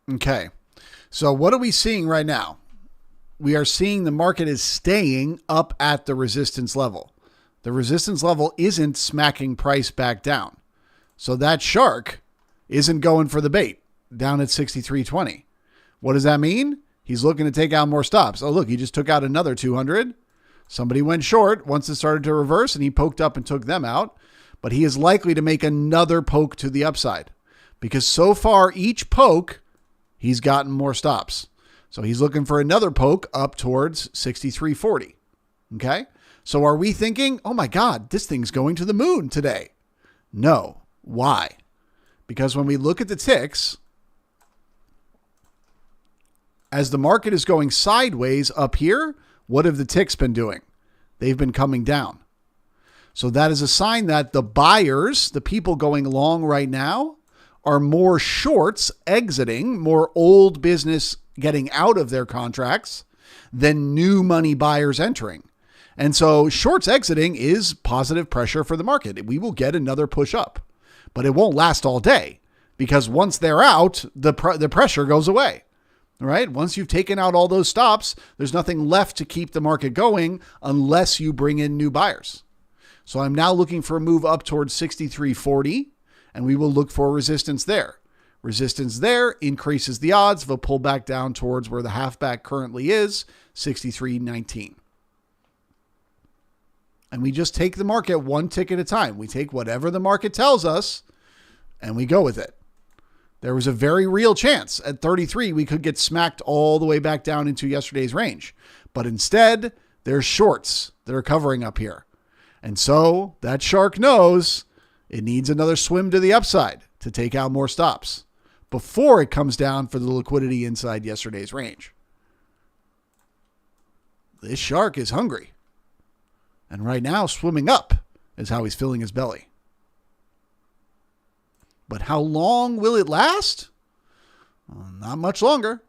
Okay. So what are we seeing right now? We are seeing the market is staying up at the resistance level. The resistance level isn't smacking price back down. So that shark isn't going for the bait down at 63.20. What does that mean? He's looking to take out more stops. Oh, look, he just took out another 200. Somebody went short once it started to reverse and he poked up and took them out. But he is likely to make another poke to the upside because so far each poke, he's gotten more stops. So he's looking for another poke up towards 63.40. Okay. So are we thinking, oh my God, this thing's going to the moon today? No. Why? Because when we look at the ticks, as the market is going sideways up here, what have the ticks been doing? They've been coming down. So that is a sign that the buyers, the people going long right now, are more shorts exiting, more old business getting out of their contracts than new money buyers entering. And so shorts exiting is positive pressure for the market. We will get another push up, but it won't last all day because once they're out, the pressure goes away. All right. Once you've taken out all those stops, there's nothing left to keep the market going unless you bring in new buyers. So I'm now looking for a move up towards 63.40 and we will look for resistance there. Resistance there increases the odds of a pullback down towards where the halfback currently is, 63.19. And we just take the market one tick at a time. We take whatever the market tells us and we go with it. There was a very real chance at 33 we could get smacked all the way back down into yesterday's range. But instead, there's shorts that are covering up here. And so that shark knows it needs another swim to the upside to take out more stops before it comes down for the liquidity inside yesterday's range. This shark is hungry. And right now, swimming up is how he's filling his belly. But how long will it last? Well, not much longer.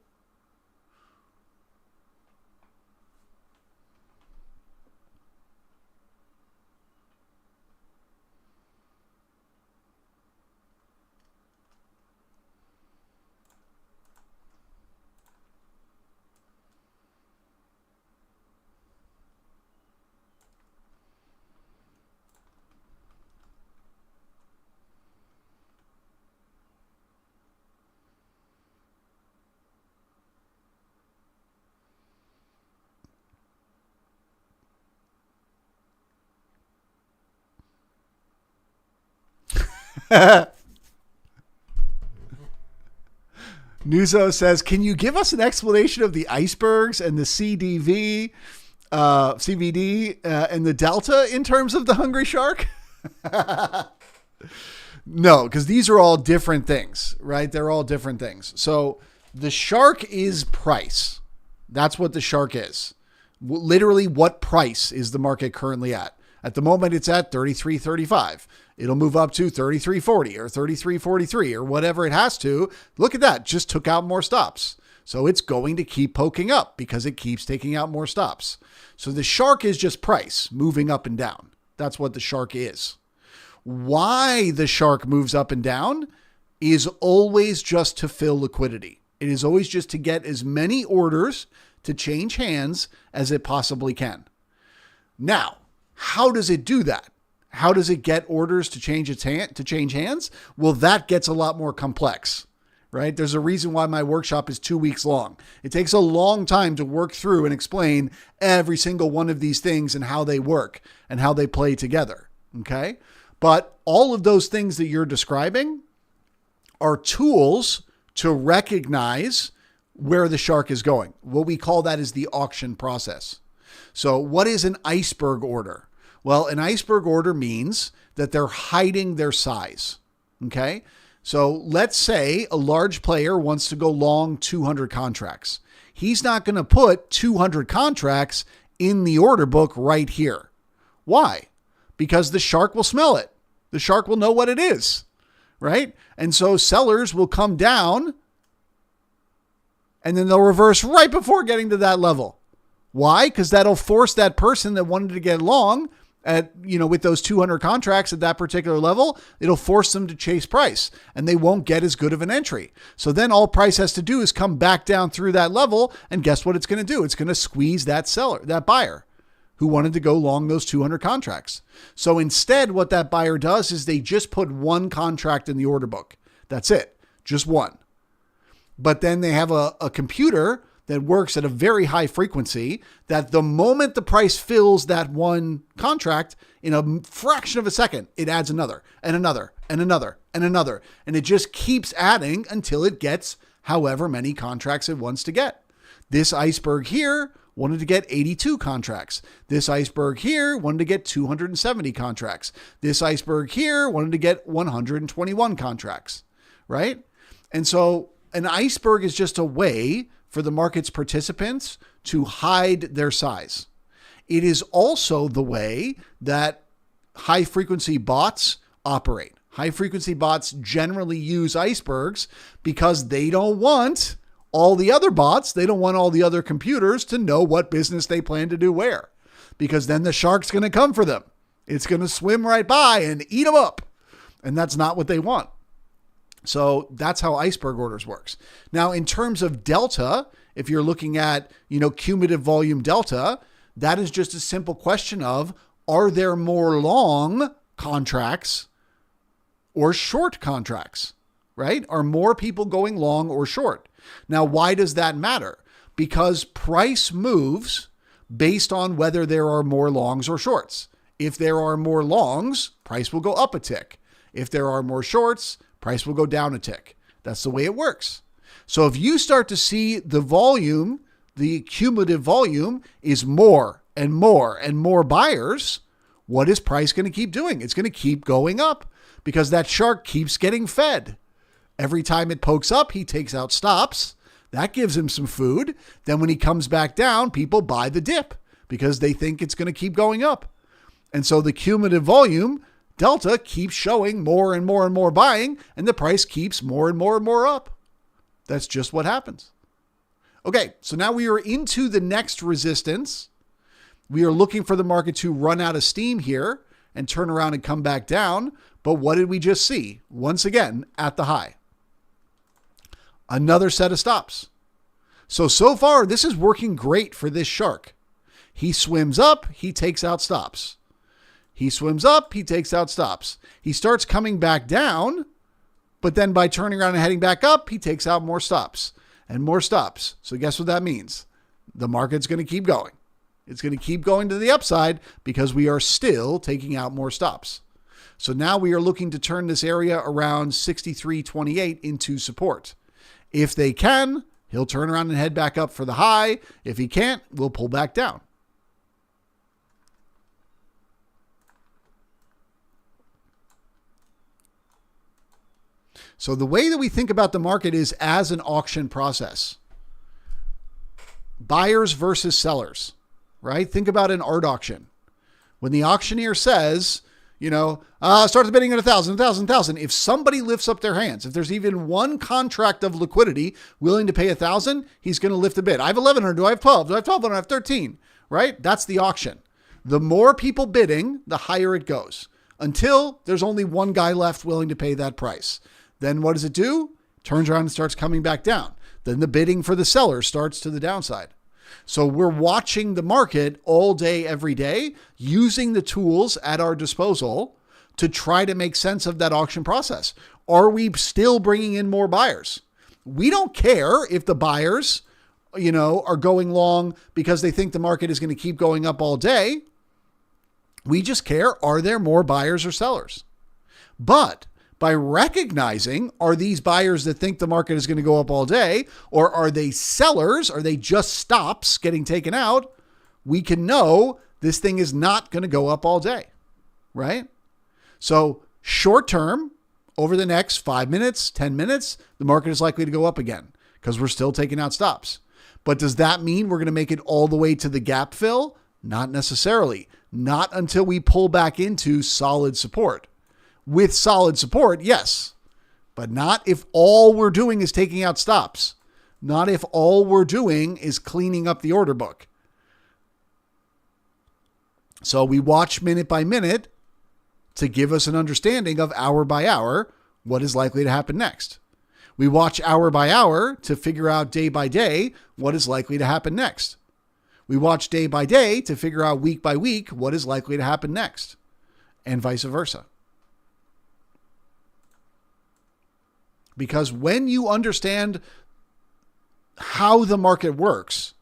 Nuzo says, can you give us an explanation of the icebergs and the CDV, CBD, and the delta in terms of the hungry shark? No, because these are all different things, right? They're all different things. So the shark is price. That's what the shark is. Literally, what price is the market currently at? At the moment, it's at 33.35. It'll move up to 33.40 or 33.43 or whatever it has to. Look at that. Just took out more stops. So it's going to keep poking up because it keeps taking out more stops. So the shark is just price moving up and down. That's what the shark is. Why the shark moves up and down is always just to fill liquidity. It is always just to get as many orders to change hands as it possibly can. Now, how does it do that? How does it get orders to change hands? Well, that gets a lot more complex, right? There's a reason why my workshop is 2 weeks long. It takes a long time to work through and explain every single one of these things and how they work and how they play together. Okay. But all of those things that you're describing are tools to recognize where the shark is going. What we call that is the auction process. So what is an iceberg order? Well, an iceberg order means that they're hiding their size. Okay. So let's say a large player wants to go long 200 contracts. He's not going to put 200 contracts in the order book right here. Why? Because the shark will smell it. The shark will know what it is, right? And so sellers will come down and then they'll reverse right before getting to that level. Why? Because that'll force that person that wanted to get long at, with those 200 contracts at that particular level, it'll force them to chase price and they won't get as good of an entry. So then all price has to do is come back down through that level. And guess what it's going to do? It's going to squeeze that buyer who wanted to go long those 200 contracts. So instead, what that buyer does is they just put one contract in the order book. That's it. Just one. But then they have a computer that works at a very high frequency that the moment the price fills that one contract in a fraction of a second, it adds another and another and another and another. And it just keeps adding until it gets however many contracts it wants to get. This iceberg here wanted to get 82 contracts. This iceberg here wanted to get 270 contracts. This iceberg here wanted to get 121 contracts, right? And so an iceberg is just a way for the market's participants to hide their size. It is also the way that high frequency bots operate. High frequency bots generally use icebergs because they don't want all the other bots. They don't want all the other computers to know what business they plan to do where, because then the shark's going to come for them. It's going to swim right by and eat them up. And that's not what they want. So that's how iceberg orders works. Now, in terms of delta, if you're looking at, cumulative volume delta, that is just a simple question of, are there more long contracts or short contracts, right? Are more people going long or short? Now, why does that matter? Because price moves based on whether there are more longs or shorts. If there are more longs, price will go up a tick. If there are more shorts, price will go down a tick. That's the way it works. So if you start to see the volume, the cumulative volume is more and more and more buyers, what is price going to keep doing? It's going to keep going up because that shark keeps getting fed. Every time it pokes up, he takes out stops. That gives him some food. Then when he comes back down, people buy the dip because they think it's going to keep going up. And so the cumulative volume delta keeps showing more and more and more buying, and the price keeps more and more and more up. That's just what happens. Okay, so now we are into the next resistance. We are looking for the market to run out of steam here and turn around and come back down. But what did we just see? Once again, at the high. Another set of stops. So far, this is working great for this shark. He swims up, he takes out stops. He swims up, he takes out stops. He starts coming back down, but then by turning around and heading back up, he takes out more stops and more stops. So guess what that means? The market's going to keep going. It's going to keep going to the upside because we are still taking out more stops. So now we are looking to turn this area around 63.28 into support. If they can, he'll turn around and head back up for the high. If he can't, we'll pull back down. So the way that we think about the market is as an auction process. Buyers versus sellers, right? Think about an art auction. When the auctioneer says, start the bidding at 1,000, 1,000, 1,000. If somebody lifts up their hands, if there's even one contract of liquidity willing to pay 1,000, he's going to lift a bid. I have 1,100. Do I have 12? Do I have 12? Do I have 13? Right? That's the auction. The more people bidding, the higher it goes. until there's only one guy left willing to pay that price. Then what does it do? Turns around and starts coming back down. Then the bidding for the seller starts to the downside. So we're watching the market all day, every day, using the tools at our disposal to try to make sense of that auction process. Are we still bringing in more buyers? We don't care if the buyers, are going long because they think the market is going to keep going up all day. We just care, are there more buyers or sellers? But by recognizing, are these buyers that think the market is going to go up all day, or are they sellers? Are they just stops getting taken out? We can know this thing is not going to go up all day, right? So short term, over the next 5 minutes, 10 minutes, the market is likely to go up again because we're still taking out stops. But does that mean we're going to make it all the way to the gap fill? Not necessarily. Not until we pull back into solid support. With solid support, yes, but not if all we're doing is taking out stops. Not if all we're doing is cleaning up the order book. So we watch minute by minute to give us an understanding of hour by hour what is likely to happen next. We watch hour by hour to figure out day by day what is likely to happen next. We watch day by day to figure out week by week what is likely to happen next, and vice versa. Because when you understand how the market works,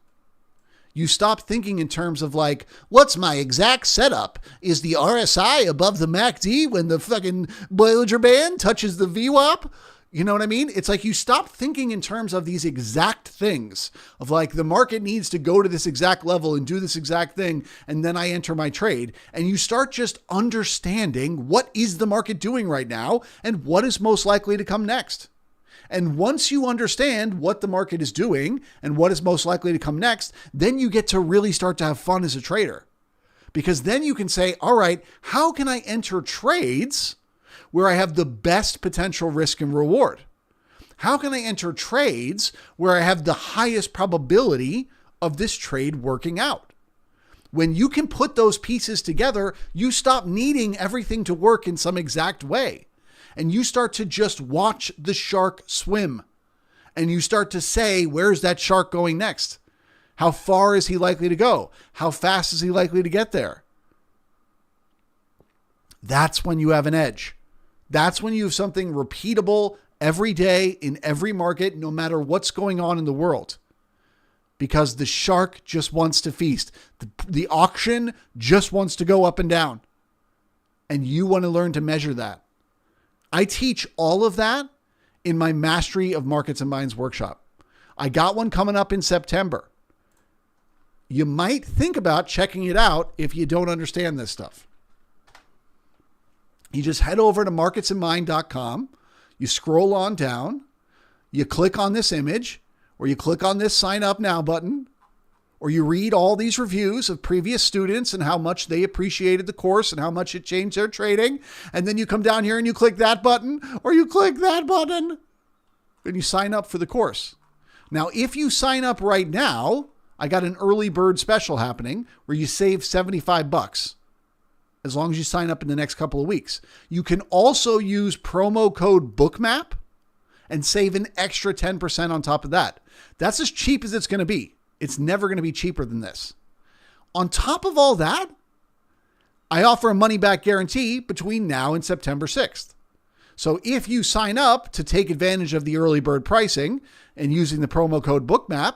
you stop thinking in terms of like, what's my exact setup? Is the RSI above the MACD when the fucking Bollinger Band touches the VWAP? You know what I mean? It's like you stop thinking in terms of these exact things of like the market needs to go to this exact level and do this exact thing. And then I enter my trade, and you start just understanding what is the market doing right now and what is most likely to come next. And once you understand what the market is doing and what is most likely to come next, then you get to really start to have fun as a trader. Because then you can say, all right, how can I enter trades where I have the best potential risk and reward? How can I enter trades where I have the highest probability of this trade working out? When you can put those pieces together, you stop needing everything to work in some exact way. And you start to just watch the shark swim. And you start to say, where's that shark going next? How far is he likely to go? How fast is he likely to get there? That's when you have an edge. That's when you have something repeatable every day in every market, no matter what's going on in the world. Because the shark just wants to feast. The auction just wants to go up and down. And you want to learn to measure that. I teach all of that in my Mastery of Markets and Minds workshop. I got one coming up in September. You might think about checking it out if you don't understand this stuff. You just head over to marketsandmind.com. You scroll on down. You click on this image, or you click on this sign up now button, or you read all these reviews of previous students and how much they appreciated the course and how much it changed their trading. And then you come down here and you click that button, or you click that button, and you sign up for the course. Now, if you sign up right now, I got an early bird special happening where you save $75 as long as you sign up in the next couple of weeks. You can also use promo code Bookmap and save an extra 10% on top of that. That's as cheap as it's going to be. It's never going to be cheaper than this. On top of all that, I offer a money back guarantee between now and September 6th. So if you sign up to take advantage of the early bird pricing and using the promo code Bookmap,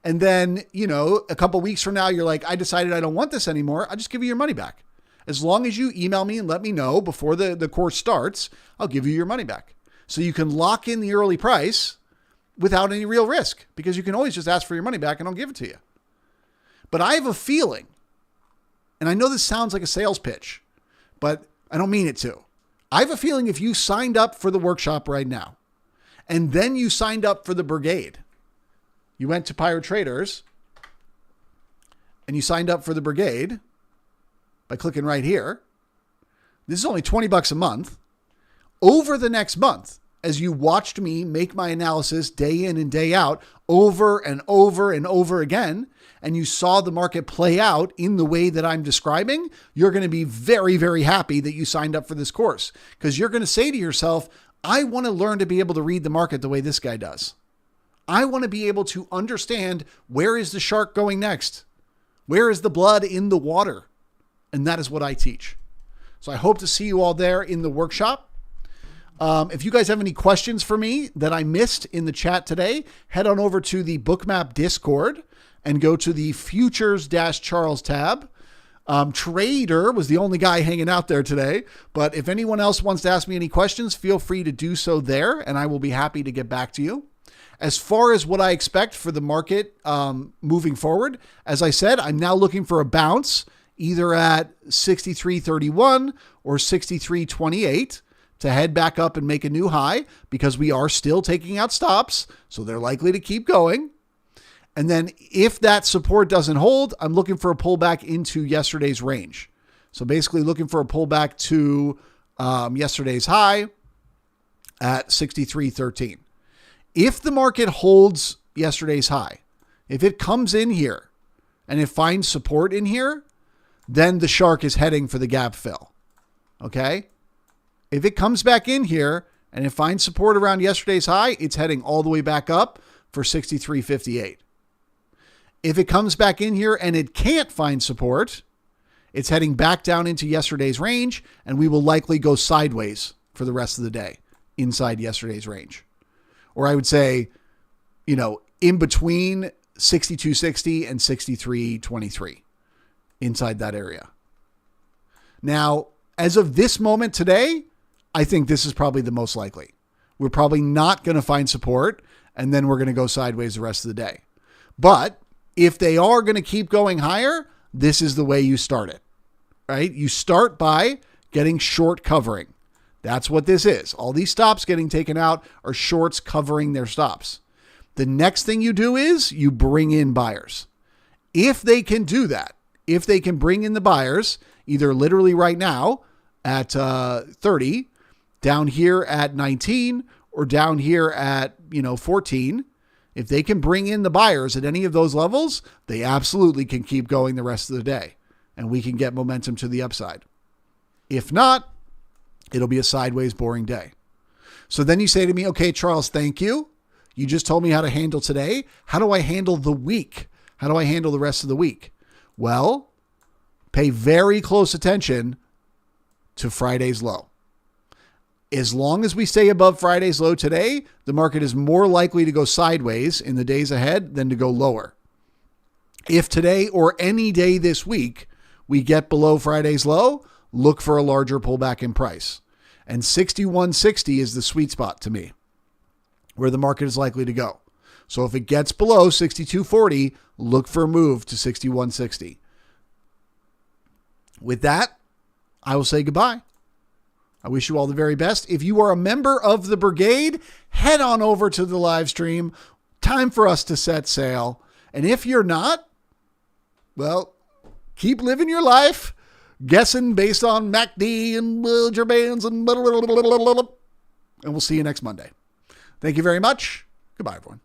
and then, a couple weeks from now, you're like, I decided I don't want this anymore, I'll just give you your money back. As long as you email me and let me know before the course starts, I'll give you your money back. So you can lock in the early price without any real risk, because you can always just ask for your money back and I'll give it to you. But I have a feeling, and I know this sounds like a sales pitch, but I don't mean it to. I have a feeling if you signed up for the workshop right now, and then you signed up for the Brigade, you went to PirateTraders and you signed up for the Brigade by clicking right here. This is only $20 a month. Over the next month, as you watched me make my analysis day in and day out over and over and over again, and you saw the market play out in the way that I'm describing, you're going to be very, very happy that you signed up for this course, because you're going to say to yourself, I want to learn to be able to read the market the way this guy does. I want to be able to understand, where is the shark going next? Where is the blood in the water? And that is what I teach. So I hope to see you all there in the workshop. If you guys have any questions for me that I missed in the chat today, head on over to the Bookmap Discord and go to the Futures-Charles tab. Trader was the only guy hanging out there today, but if anyone else wants to ask me any questions, feel free to do so there, and I will be happy to get back to you. As far as what I expect for the market moving forward, as I said, I'm now looking for a bounce either at 63.31 or 63.28 to head back up and make a new high, because we are still taking out stops, so they're likely to keep going. And then if that support doesn't hold, I'm looking for a pullback into yesterday's range. So basically looking for a pullback to yesterday's high at 63.13. If the market holds yesterday's high, if it comes in here and it finds support in here, then the shark is heading for the gap fill. Okay? If it comes back in here and it finds support around yesterday's high, it's heading all the way back up for 63.58. If it comes back in here and it can't find support, it's heading back down into yesterday's range, and we will likely go sideways for the rest of the day inside yesterday's range. Or I would say, in between 62.60 and 63.23 inside that area. Now, as of this moment today, I think this is probably the most likely. We're probably not going to find support, and then we're going to go sideways the rest of the day. But if they are going to keep going higher, this is the way you start it, right? You start by getting short covering. That's what this is. All these stops getting taken out are shorts covering their stops. The next thing you do is you bring in buyers. If they can do that, if they can bring in the buyers, either literally right now at 30, down here at 19, or down here at 14, if they can bring in the buyers at any of those levels, they absolutely can keep going the rest of the day, and we can get momentum to the upside. If not, it'll be a sideways, boring day. So then you say to me, okay, Charles, thank you. You just told me how to handle today. How do I handle the week? How do I handle the rest of the week? Well, pay very close attention to Friday's low. As long as we stay above Friday's low today, the market is more likely to go sideways in the days ahead than to go lower. If today or any day this week we get below Friday's low, look for a larger pullback in price. And 61.60 is the sweet spot to me, where the market is likely to go. So if it gets below 62.40, look for a move to 61.60. With that, I will say goodbye. I wish you all the very best. If you are a member of the Brigade, head on over to the live stream. Time for us to set sail. And if you're not, well, keep living your life, guessing based on MACD and Germains and we'll see you next Monday. Thank you very much. Goodbye, everyone.